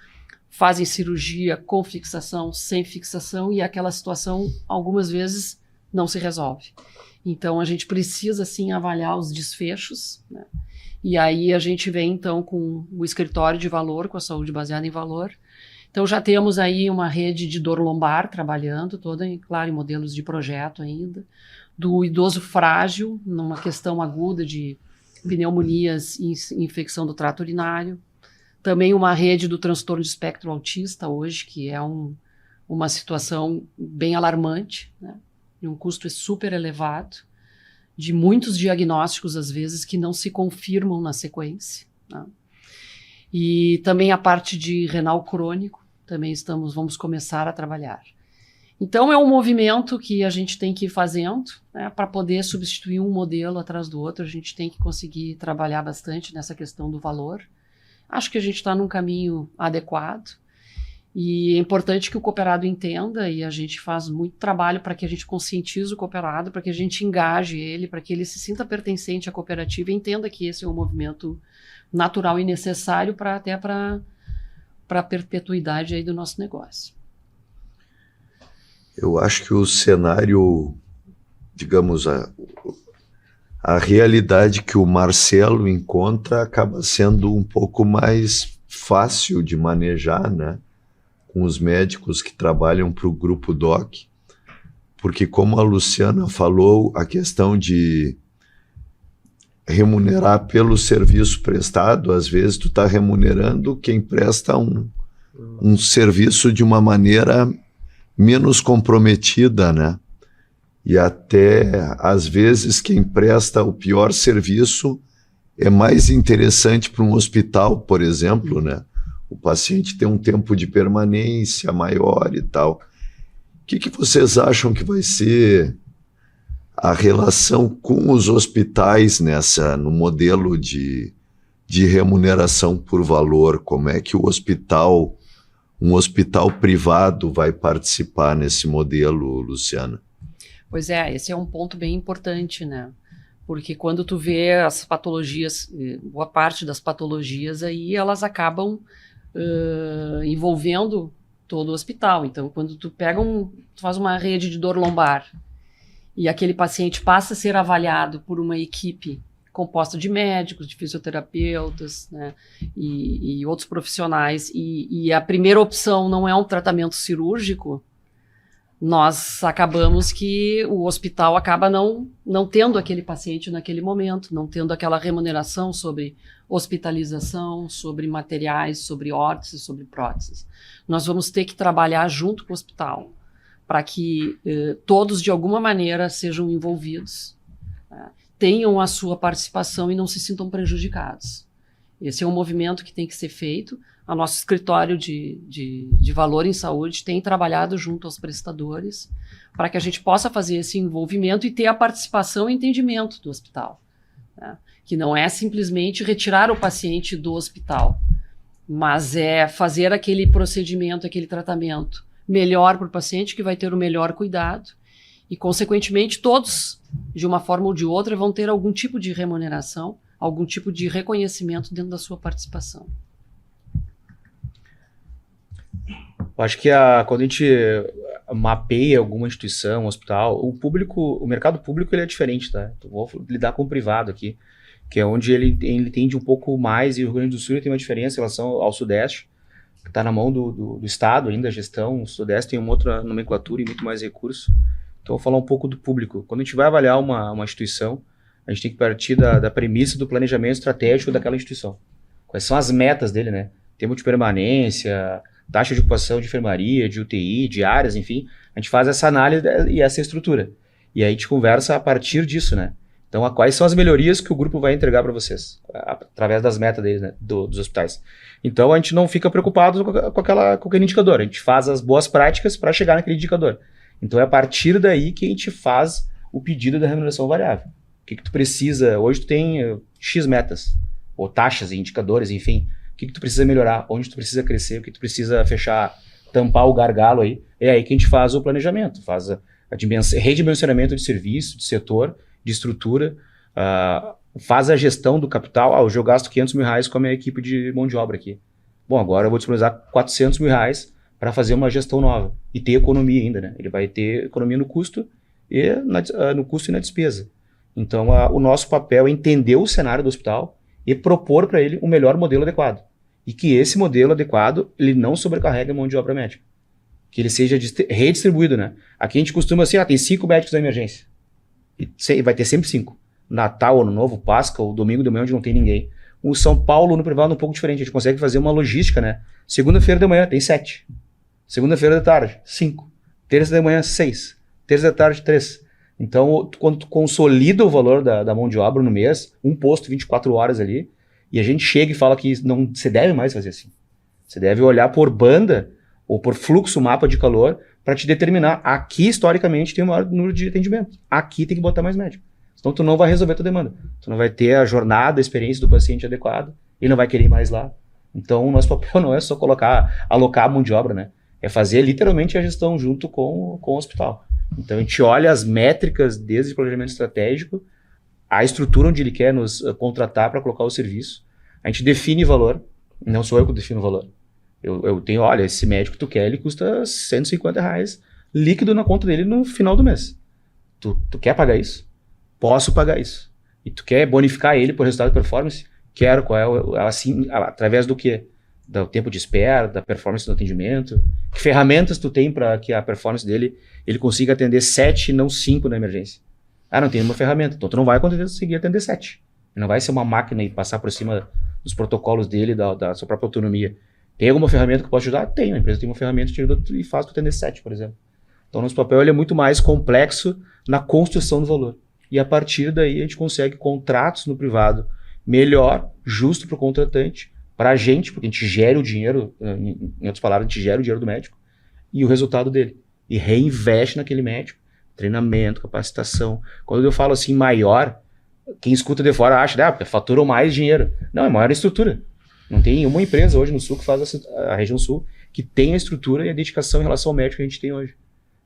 fazem cirurgia com fixação, sem fixação, e aquela situação, algumas vezes, não se resolve. Então, a gente precisa, sim, avaliar os desfechos, né? E aí a gente vem, então, com o escritório de valor, com a saúde baseada em valor. Então, já temos aí uma rede de dor lombar trabalhando, toda, claro, em modelos de projeto ainda, do idoso frágil, numa questão aguda de pneumonias e infecção do trato urinário. Também uma rede do transtorno de espectro autista hoje, que é uma situação bem alarmante, né? De um custo super elevado, de muitos diagnósticos, às vezes, que não se confirmam na sequência, né? E também a parte de renal crônico, também vamos começar a trabalhar. Então, é um movimento que a gente tem que ir fazendo, né, para poder substituir um modelo atrás do outro. A gente tem que conseguir trabalhar bastante nessa questão do valor. Acho que a gente está num caminho adequado e é importante que o cooperado entenda, e a gente faz muito trabalho para que a gente conscientize o cooperado, para que a gente engaje ele, para que ele se sinta pertencente à cooperativa e entenda que esse é um movimento natural e necessário até para a perpetuidade aí do nosso negócio.
Eu acho que o cenário, digamos, a realidade que o Marcelo encontra acaba sendo um pouco mais fácil de manejar, né, com os médicos que trabalham para o Grupo DOC, porque, como a Luciana falou, a questão de remunerar pelo serviço prestado, às vezes tu está remunerando quem presta um serviço de uma maneira menos comprometida, né? E até, às vezes, quem presta o pior serviço é mais interessante para um hospital, por exemplo, né? o paciente tem um tempo de permanência maior e tal. O que vocês acham que vai ser a relação com os hospitais no modelo de remuneração por valor? Como é que um hospital privado vai participar nesse modelo, Luciana?
Pois é, esse é um ponto bem importante, né? Porque quando tu vê as patologias, boa parte das patologias aí, elas acabam envolvendo todo o hospital. Então, quando tu faz uma rede de dor lombar e aquele paciente passa a ser avaliado por uma equipe composta de médicos, de fisioterapeutas, né, e outros profissionais, e a primeira opção não é um tratamento cirúrgico, nós acabamos que o hospital acaba não tendo aquele paciente naquele momento, não tendo aquela remuneração sobre hospitalização, sobre materiais, sobre órteses, sobre próteses. Nós vamos ter que trabalhar junto com o hospital para que todos, de alguma maneira, sejam envolvidos, né, tenham a sua participação e não se sintam prejudicados. Esse é um movimento que tem que ser feito. O nosso escritório de valor em saúde tem trabalhado junto aos prestadores para que a gente possa fazer esse envolvimento e ter a participação e entendimento do hospital, né? Que não é simplesmente retirar o paciente do hospital, mas é fazer aquele procedimento, aquele tratamento melhor para o paciente, que vai ter o melhor cuidado e, consequentemente, todos, de uma forma ou de outra, vão ter algum tipo de remuneração, algum tipo de reconhecimento dentro da sua participação.
Eu acho que quando a gente mapeia alguma instituição, um hospital, o mercado público ele é diferente, tá? Eu vou lidar com o privado aqui, que é onde ele entende um pouco mais, e o Rio Grande do Sul tem uma diferença em relação ao Sudeste, que está na mão do Estado ainda, a gestão. O Sudeste tem uma outra nomenclatura e muito mais recurso. Então, eu vou falar um pouco do público. Quando a gente vai avaliar uma instituição, a gente tem que partir da premissa do planejamento estratégico daquela instituição. Quais são as metas dele, né? Tempo de permanência, taxa de ocupação de enfermaria, de UTI, de áreas, enfim. A gente faz essa análise e essa estrutura. E aí a gente conversa a partir disso, né? Então, quais são as melhorias que o grupo vai entregar para vocês, através das metas deles, né, dos hospitais. Então, a gente não fica preocupado com aquele indicador. A gente faz as boas práticas para chegar naquele indicador. Então, é a partir daí que a gente faz o pedido da remuneração variável. O que tu precisa? Hoje tu tem X metas, ou taxas e indicadores, enfim. O que tu precisa melhorar? Onde tu precisa crescer? O que tu precisa fechar, tampar o gargalo aí? É aí que a gente faz o planejamento, faz redimensionamento de serviço, de setor, de estrutura, faz a gestão do capital. Hoje eu gasto R$500 mil com a minha equipe de mão de obra aqui. Bom, agora eu vou disponibilizar R$400 mil para fazer uma gestão nova e ter economia ainda, né? Ele vai ter economia no custo e na despesa. Então, o nosso papel é entender o cenário do hospital e propor para ele um melhor modelo adequado. E que esse modelo adequado, ele não sobrecarregue a mão de obra médica. Que ele seja redistribuído, né? Aqui a gente costuma assim, tem 5 médicos na emergência. E vai ter sempre 5. Natal, Ano Novo, Páscoa, ou domingo de manhã onde não tem ninguém. O São Paulo, no privado, é um pouco diferente. A gente consegue fazer uma logística, né? Segunda-feira de manhã tem 7. Segunda-feira da tarde, 5. Terça de manhã, 6. Terça da tarde, 3. Então, quando tu consolida o valor da mão de obra no mês, um posto 24 horas ali, e a gente chega e fala que não se deve mais fazer assim. Você deve olhar por banda ou por fluxo, mapa de calor, para te determinar. Aqui, historicamente, tem o maior número de atendimento. Aqui tem que botar mais médico. Senão tu não vai resolver a tua demanda. Tu não vai ter a jornada, a experiência do paciente adequada, ele não vai querer ir mais lá. Então, o nosso papel não é só alocar a mão de obra, né? É fazer literalmente a gestão junto com o hospital. Então, a gente olha as métricas desde o planejamento estratégico, a estrutura onde ele quer nos contratar para colocar o serviço. A gente define valor, não sou eu que defino o valor. Eu tenho, olha, esse médico que tu quer, ele custa R$150 líquido na conta dele no final do mês. Tu quer pagar isso? Posso pagar isso. E tu quer bonificar ele por resultado de performance? Quero. Qual é assim, através do quê? Do tempo de espera, da performance do atendimento. Que ferramentas tu tem para que a performance dele, ele consiga atender 7 e não 5 na emergência? Não tem uma ferramenta. Então tu não vai conseguir atender 7. Não vai ser uma máquina e passar por cima dos protocolos dele, da sua própria autonomia. Tem alguma ferramenta que pode ajudar? Tem. A empresa tem uma ferramenta e faz para atender 7, por exemplo. Então nosso papel ele é muito mais complexo na construção do valor. E a partir daí a gente consegue contratos no privado melhor, justo para o contratante, para a gente, porque a gente gera o dinheiro, em outras palavras, a gente gera o dinheiro do médico e o resultado dele. E reinveste naquele médico. Treinamento, capacitação. Quando eu falo assim maior, quem escuta de fora acha, faturam mais dinheiro. Não, é maior a estrutura. Não tem nenhuma empresa hoje no Sul que faz a região Sul que tem a estrutura e a dedicação em relação ao médico que a gente tem hoje.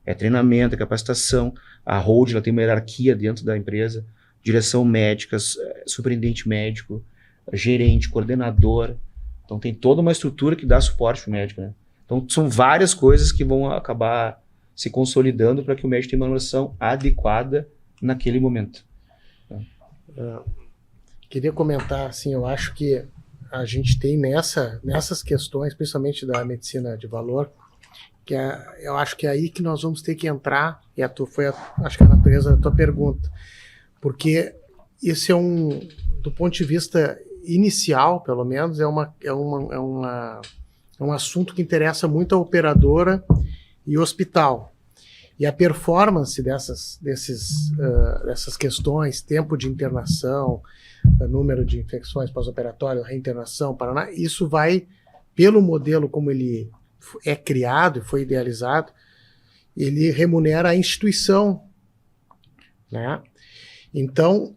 É treinamento, é capacitação. A Hold, ela tem uma hierarquia dentro da empresa. Direção médica, superintendente médico, gerente, coordenador. Então tem toda uma estrutura que dá suporte para o médico, né? Então são várias coisas que vão acabar se consolidando para que o médico tenha uma noção adequada naquele momento.
Queria comentar, assim, eu acho que a gente tem nessas questões, principalmente da medicina de valor, eu acho que é aí que nós vamos ter que entrar, e acho que a natureza da tua pergunta, porque esse do ponto de vista inicial, pelo menos, é um assunto que interessa muito a operadora e o hospital. E a performance dessas questões, tempo de internação, número de infecções pós-operatórias, reinternação, isso vai, pelo modelo como ele é criado e foi idealizado, ele remunera a instituição, né? Então,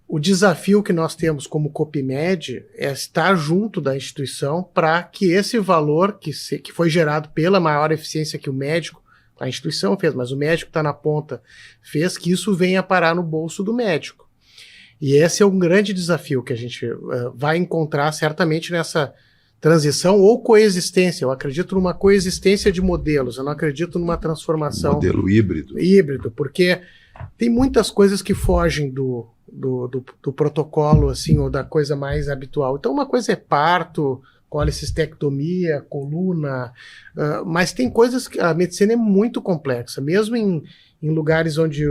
o desafio que nós temos como Copimed é estar junto da instituição para que esse valor que foi gerado pela maior eficiência que o médico, a instituição fez, mas o médico está na ponta, fez, que isso venha parar no bolso do médico. E esse é um grande desafio que a gente vai encontrar certamente nessa transição ou coexistência. Eu acredito numa coexistência de modelos, eu não acredito numa transformação.
Modelo híbrido.
Híbrido, porque tem muitas coisas que fogem do protocolo, assim, ou da coisa mais habitual. Então, uma coisa é parto, colecistectomia, coluna, mas tem coisas que a medicina é muito complexa, mesmo em lugares onde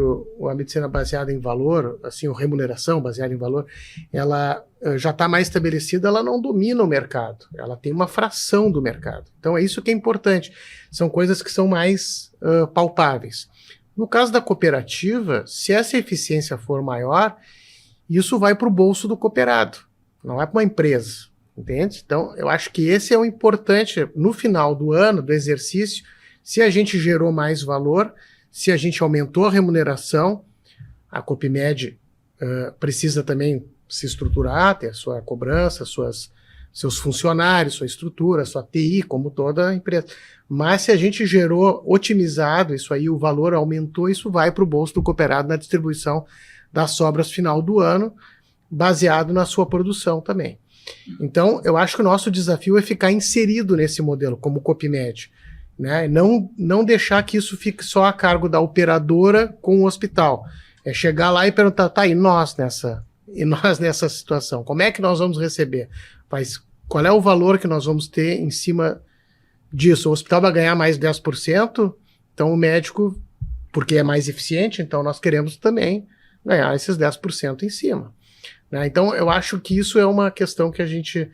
a medicina baseada em valor, assim, a remuneração baseada em valor, ela já está mais estabelecida, ela não domina o mercado, ela tem uma fração do mercado. Então é isso que é importante, são coisas que são mais palpáveis. No caso da cooperativa, se essa eficiência for maior, isso vai para o bolso do cooperado, não vai para uma empresa, entende? Então eu acho que esse é o importante, no final do ano, do exercício, se a gente gerou mais valor, se a gente aumentou a remuneração, a Copimed precisa também se estruturar, ter a sua cobrança, seus funcionários, sua estrutura, sua TI, como toda empresa. Mas se a gente gerou otimizado isso aí, o valor aumentou, isso vai para o bolso do cooperado na distribuição das sobras final do ano, baseado na sua produção também. Então, eu acho que o nosso desafio é ficar inserido nesse modelo, como Copimed, né? Não deixar que isso fique só a cargo da operadora com o hospital. É chegar lá e perguntar, tá, e nós nessa situação? Como é que nós vamos receber? Qual é o valor que nós vamos ter em cima disso? O hospital vai ganhar mais 10%, então o médico, porque é mais eficiente, então nós queremos também ganhar esses 10% em cima, né? Então eu acho que isso é uma questão que a gente...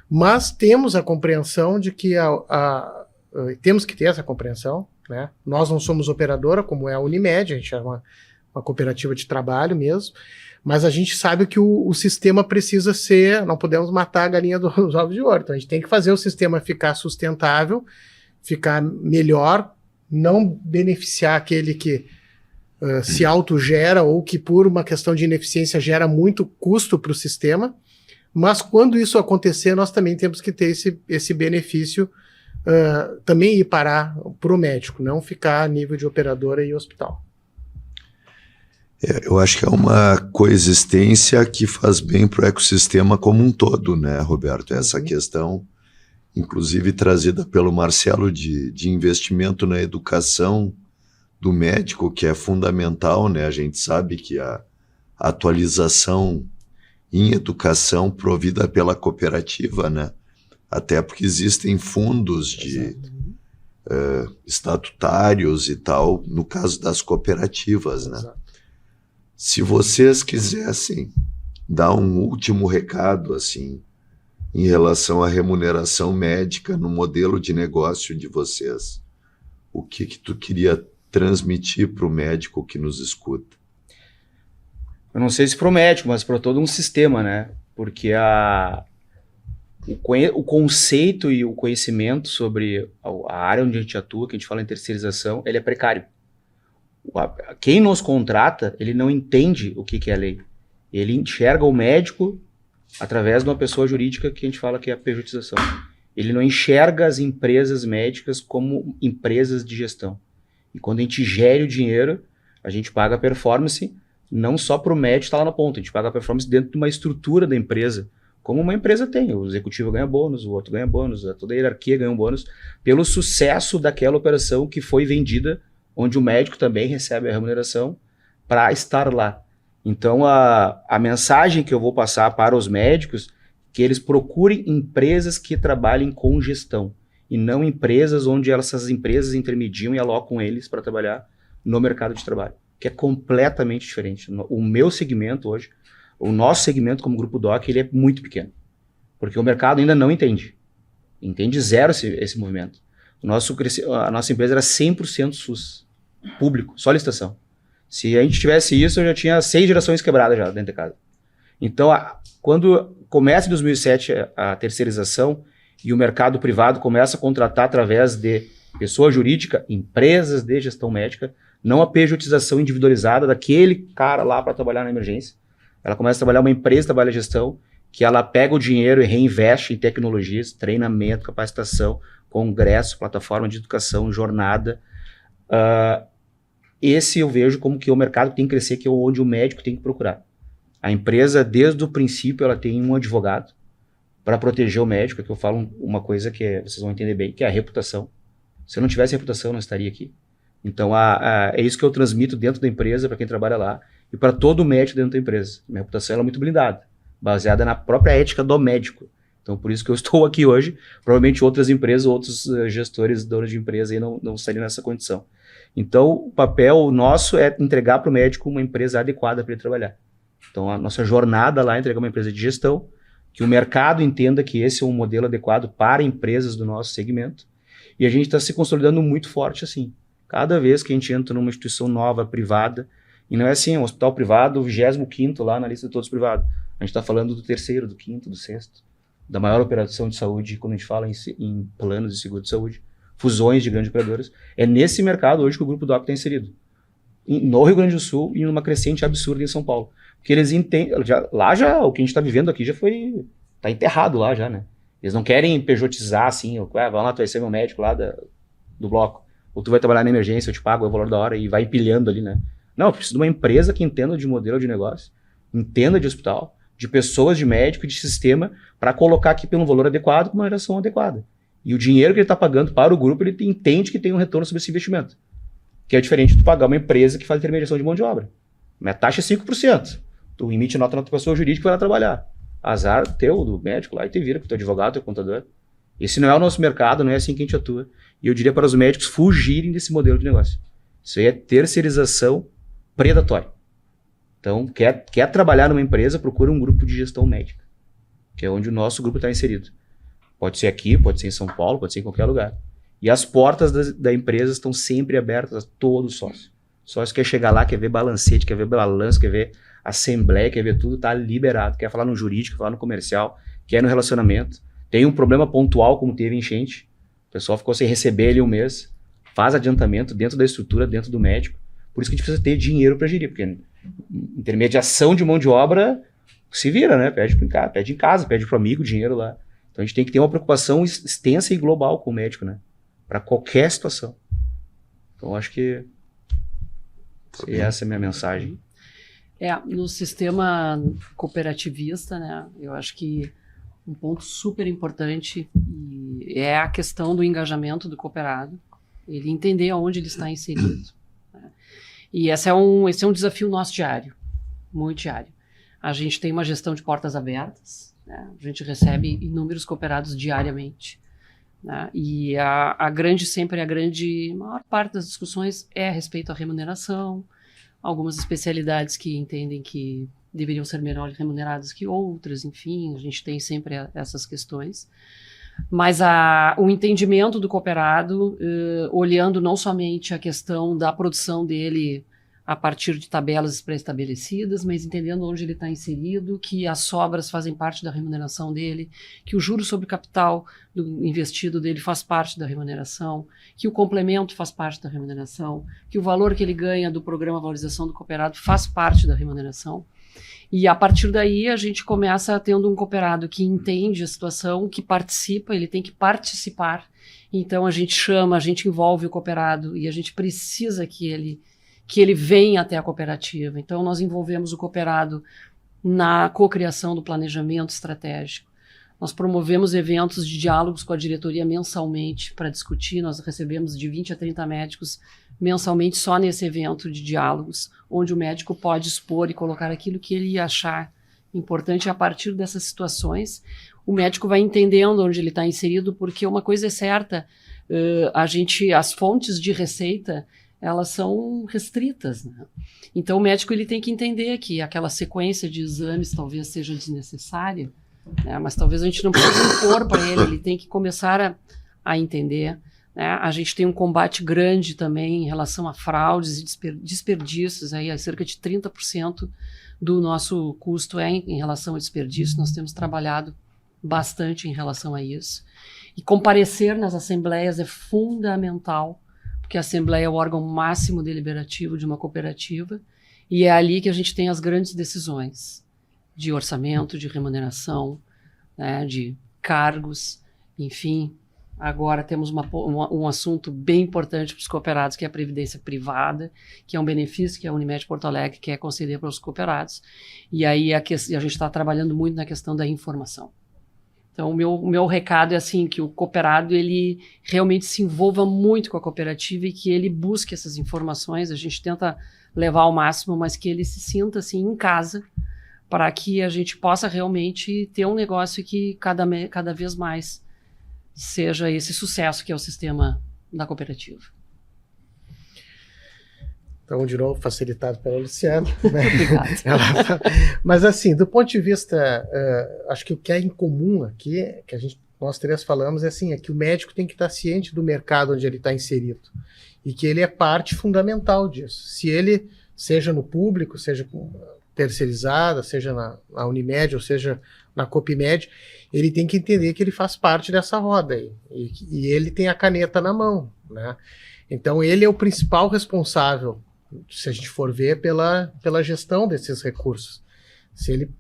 Mas temos a compreensão de que temos que ter essa compreensão, né? Nós não somos operadora, como é a Unimed, a gente é uma cooperativa de trabalho mesmo, mas a gente sabe que o sistema precisa ser, não podemos matar a galinha dos ovos de ouro, então a gente tem que fazer o sistema ficar sustentável, ficar melhor, não beneficiar aquele que se autogera ou que por uma questão de ineficiência gera muito custo para o sistema, mas quando isso acontecer, nós também temos que ter esse benefício também ir parar para o médico, não ficar a nível de operadora e hospital.
Eu acho que é uma coexistência que faz bem para o ecossistema como um todo, né, Roberto? Essa questão, inclusive trazida pelo Marcelo, de investimento na educação do médico, que é fundamental, né? A gente sabe que a atualização em educação provida pela cooperativa, né? Até porque existem fundos estatutários e tal, no caso das cooperativas, né?
Exato.
Se vocês quisessem dar um último recado, assim, em relação à remuneração médica no modelo de negócio de vocês, o que tu queria transmitir para o médico que nos escuta?
Eu não sei se para o médico, mas para todo um sistema, né? Porque O conceito e o conhecimento sobre a área onde a gente atua, que a gente fala em terceirização, ele é precário. Quem nos contrata, ele não entende o que é a lei. Ele enxerga o médico através de uma pessoa jurídica que a gente fala que é a pejotização. Ele não enxerga as empresas médicas como empresas de gestão. E quando a gente gere o dinheiro, a gente paga a performance não só para o médico estar lá na ponta, a gente paga a performance dentro de uma estrutura da empresa, como uma empresa tem. O executivo ganha bônus, o outro ganha bônus, toda a hierarquia ganha um bônus pelo sucesso daquela operação que foi vendida, onde o médico também recebe a remuneração para estar lá. Então, a mensagem que eu vou passar para os médicos é que eles procurem empresas que trabalhem com gestão e não empresas onde essas empresas intermediam e alocam eles para trabalhar no mercado de trabalho, que é completamente diferente. O meu segmento hoje, o nosso segmento como Grupo DOC, ele é muito pequeno, porque o mercado ainda não entende zero esse movimento. A nossa empresa era 100% SUS, público, só licitação. Se a gente tivesse isso, eu já tinha 6 gerações quebradas já dentro de casa. Então, quando começa em 2007 a terceirização e o mercado privado começa a contratar através de pessoa jurídica, empresas de gestão médica, não a pejotização individualizada daquele cara lá para trabalhar na emergência. Ela começa a trabalhar uma empresa, trabalha a gestão, que ela pega o dinheiro e reinveste em tecnologias, treinamento, capacitação, congresso, plataforma de educação, jornada. Esse eu vejo como que o mercado tem que crescer, que é onde o médico tem que procurar. A empresa, desde o princípio, ela tem um advogado para proteger o médico, que eu falo uma coisa que vocês vão entender bem, que é a reputação. Se eu não tivesse reputação, eu não estaria aqui. Então, é isso que eu transmito dentro da empresa, para quem trabalha lá, e para todo médico dentro da empresa. Minha reputação ela é muito blindada, baseada na própria ética do médico. Então, por isso que eu estou aqui hoje. Provavelmente outras empresas, outros gestores, donos de empresa aí não estariam nessa condição. Então, o papel nosso é entregar para o médico uma empresa adequada para ele trabalhar. Então, a nossa jornada lá é entregar uma empresa de gestão, que o mercado entenda que esse é um modelo adequado para empresas do nosso segmento. E a gente está se consolidando muito forte assim. Cada vez que a gente entra numa instituição nova, privada, e não é assim, um hospital privado, o 25º lá na lista de todos privados. A gente está falando do 3º, do 5º, do 6º, da maior operação de saúde, quando a gente fala em planos de seguro de saúde, fusões de grandes operadoras. É nesse mercado hoje que o Grupo DOC está inserido. No Rio Grande do Sul e numa crescente absurda em São Paulo. Porque eles entendem, o que a gente está vivendo aqui já foi, está enterrado lá já, né? Eles não querem pejotizar assim, vai lá, tu vai ser meu médico lá do bloco, ou tu vai trabalhar na emergência, eu te pago o valor da hora e vai empilhando ali, né? Não, eu preciso de uma empresa que entenda de modelo de negócio, entenda de hospital, de pessoas, de médico, de sistema, para colocar aqui pelo valor adequado, com uma geração adequada. E o dinheiro que ele está pagando para o grupo, ele entende que tem um retorno sobre esse investimento. Que é diferente de tu pagar uma empresa que faz intermediação de mão de obra. Minha taxa é 5%. Tu emite nota na tua pessoa jurídica e vai lá trabalhar. Azar teu, do médico lá, e te vira com o teu advogado, teu contador. Esse não é o nosso mercado, não é assim que a gente atua. E eu diria para os médicos fugirem desse modelo de negócio. Isso aí é terceirização predatória. Então, quer trabalhar numa empresa, procura um grupo de gestão médica, que é onde o nosso grupo está inserido. Pode ser aqui, pode ser em São Paulo, pode ser em qualquer lugar. E as portas da empresa estão sempre abertas a todo sócio. O sócio quer chegar lá, quer ver balancete, quer ver balanço, quer ver assembleia, quer ver tudo, tá liberado. Quer falar no jurídico, falar no comercial, quer no relacionamento. Tem um problema pontual, como teve enchente. O pessoal ficou sem receber ali um mês. Faz adiantamento dentro da estrutura, dentro do médico. Por isso que a gente precisa ter dinheiro para gerir, porque intermediação de mão de obra se vira, né? Pede em casa, pede pro amigo dinheiro lá. Então a gente tem que ter uma preocupação extensa e global com o médico, né? Para qualquer situação. Então acho que essa é a minha mensagem.
No sistema cooperativista, né? Eu acho que um ponto super importante é a questão do engajamento do cooperado, ele entender aonde ele está inserido. Né? E esse é um desafio nosso diário, muito diário. A gente tem uma gestão de portas abertas, né? A gente recebe inúmeros cooperados diariamente. Né? E a maior parte das discussões é a respeito à remuneração, algumas especialidades que entendem que deveriam ser melhor remuneradas que outras, enfim, a gente tem sempre essas questões. Mas o entendimento do cooperado, olhando não somente a questão da produção dele a partir de tabelas pré-estabelecidas, mas entendendo onde ele está inserido, que as sobras fazem parte da remuneração dele, que o juro sobre o capital do investido dele faz parte da remuneração, que o complemento faz parte da remuneração, que o valor que ele ganha do programa Valorização do Cooperado faz parte da remuneração. E a partir daí a gente começa tendo um cooperado que entende a situação, que participa, ele tem que participar. Então a gente chama, a gente envolve o cooperado e a gente precisa que ele venha até a cooperativa. Então nós envolvemos o cooperado na cocriação do planejamento estratégico. Nós promovemos eventos de diálogos com a diretoria mensalmente para discutir. Nós recebemos de 20 a 30 médicos mensalmente só nesse evento de diálogos, onde o médico pode expor e colocar aquilo que ele achar importante. A partir dessas situações, o médico vai entendendo onde ele está inserido, porque uma coisa é certa, as fontes de receita, elas são restritas, né? Então o médico ele tem que entender que aquela sequência de exames talvez seja desnecessária, né? Mas talvez a gente não possa impor para ele tem que começar a entender. Né? A gente tem um combate grande também em relação a fraudes e desperdícios, aí cerca de 30% do nosso custo é em relação ao desperdício. Nós temos trabalhado bastante em relação a isso. E comparecer nas assembleias é fundamental, porque a assembleia é o órgão máximo deliberativo de uma cooperativa, e é ali que a gente tem as grandes decisões de orçamento, de remuneração, né, de cargos, enfim. Agora temos um assunto bem importante para os cooperados, que é a previdência privada, que é um benefício que a Unimed Porto Alegre quer conceder para os cooperados. E aí a gente está trabalhando muito na questão da informação. Então o meu recado é assim, que o cooperado ele realmente se envolva muito com a cooperativa e que ele busque essas informações. A gente tenta levar ao máximo, mas que ele se sinta assim em casa, para que a gente possa realmente ter um negócio que cada vez mais seja esse sucesso que é o sistema da cooperativa.
Então, de novo, facilitado pela Luciana. Né?
Obrigada.
Mas, assim, do ponto de vista, acho que o que é em comum aqui, que nós três falamos, é que o médico tem que estar ciente do mercado onde ele está inserido e que ele é parte fundamental disso. Se ele, seja no público, seja terceirizada, seja na Unimed, ou seja na Copimed, ele tem que entender que ele faz parte dessa roda aí, e ele tem a caneta na mão, né? Então ele é o principal responsável, se a gente for ver, pela gestão desses recursos. Se ele,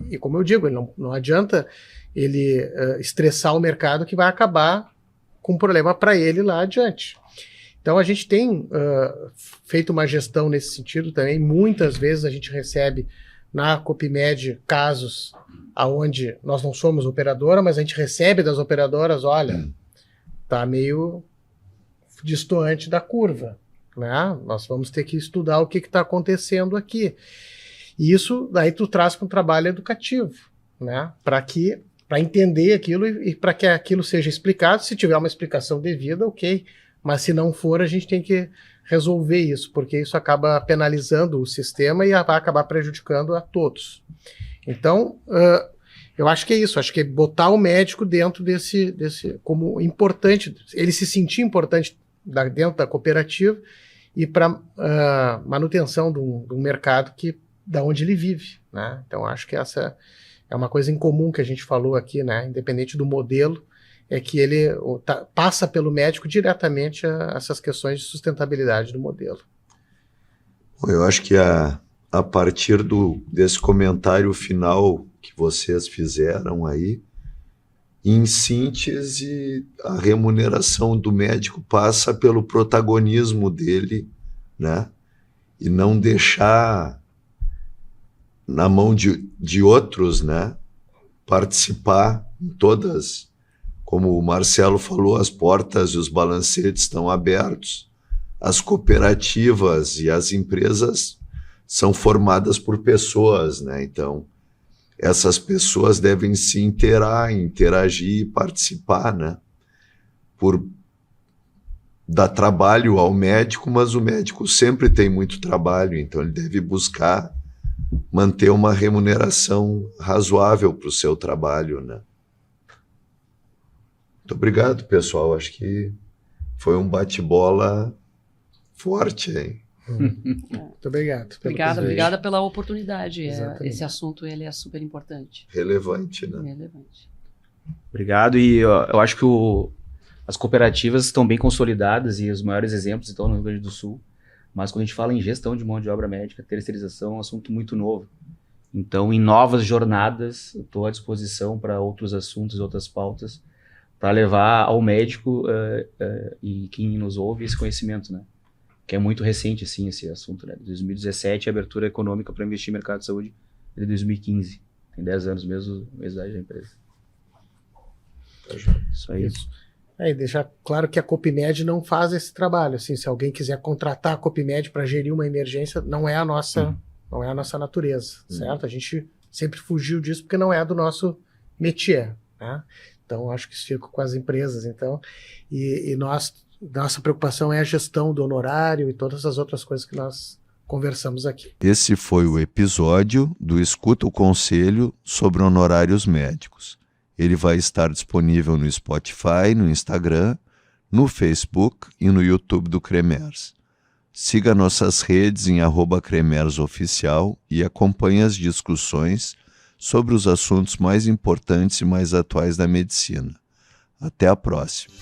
e como eu digo, ele não adianta ele estressar o mercado, que vai acabar com um problema para ele lá adiante. Então a gente tem feito uma gestão nesse sentido também. Muitas vezes a gente recebe na Copimed casos aonde nós não somos operadora, mas a gente recebe das operadoras, olha, tá meio distoante da curva, né? Nós vamos ter que estudar o que está acontecendo aqui. E isso daí tu traz para um trabalho educativo, né? Para entender aquilo e para que aquilo seja explicado. Se tiver uma explicação devida, ok. Mas se não for, a gente tem que resolver isso, porque isso acaba penalizando o sistema e vai acabar prejudicando a todos. Então, eu acho que é isso. Acho que é botar o médico dentro desse como importante, ele se sentir importante dentro da cooperativa e para manutenção de um mercado da onde ele vive, né? Então, acho que essa é uma coisa em comum que a gente falou aqui, né? Independente do modelo, é que ele passa pelo médico diretamente essas questões de sustentabilidade do modelo.
Eu acho que a partir desse comentário final que vocês fizeram aí, em síntese, a remuneração do médico passa pelo protagonismo dele, né? E não deixar na mão de outros, né? Participar em todas. Como o Marcelo falou, as portas e os balancetes estão abertos. As cooperativas e as empresas são formadas por pessoas, né? Então, essas pessoas devem se interagir e participar, né? Dar trabalho ao médico, mas o médico sempre tem muito trabalho, então ele deve buscar manter uma remuneração razoável para o seu trabalho, né? Muito obrigado, pessoal. Acho que foi um bate-bola forte, hein?
Muito obrigado.
Obrigada pela oportunidade.
Exatamente.
Esse assunto ele é super importante.
Relevante, né?
Relevante.
Obrigado. E eu acho que as cooperativas estão bem consolidadas e os maiores exemplos estão no Rio Grande do Sul. Mas quando a gente fala em gestão de mão de obra médica, terceirização é um assunto muito novo. Então, em novas jornadas, eu estou à disposição para outros assuntos, outras pautas, para levar ao médico e quem nos ouve esse conhecimento, né? Que é muito recente, assim, esse assunto, né? 2017, a abertura econômica para investir no mercado de saúde é de 2015. Tem 10 anos mesmo, a idade da empresa. Isso aí.
E deixar claro que a Copimed não faz esse trabalho. Assim, se alguém quiser contratar a Copimed para gerir uma emergência, não é a nossa natureza, certo? A gente sempre fugiu disso porque não é do nosso métier, né? Então, acho que isso fica com as empresas. Então, nossa preocupação é a gestão do honorário e todas as outras coisas que nós conversamos aqui.
Esse foi o episódio do Escuta o Conselho sobre honorários médicos. Ele vai estar disponível no Spotify, no Instagram, no Facebook e no YouTube do Cremers. Siga nossas redes em @CremersOficial e acompanhe as discussões sobre os assuntos mais importantes e mais atuais da medicina. Até a próxima.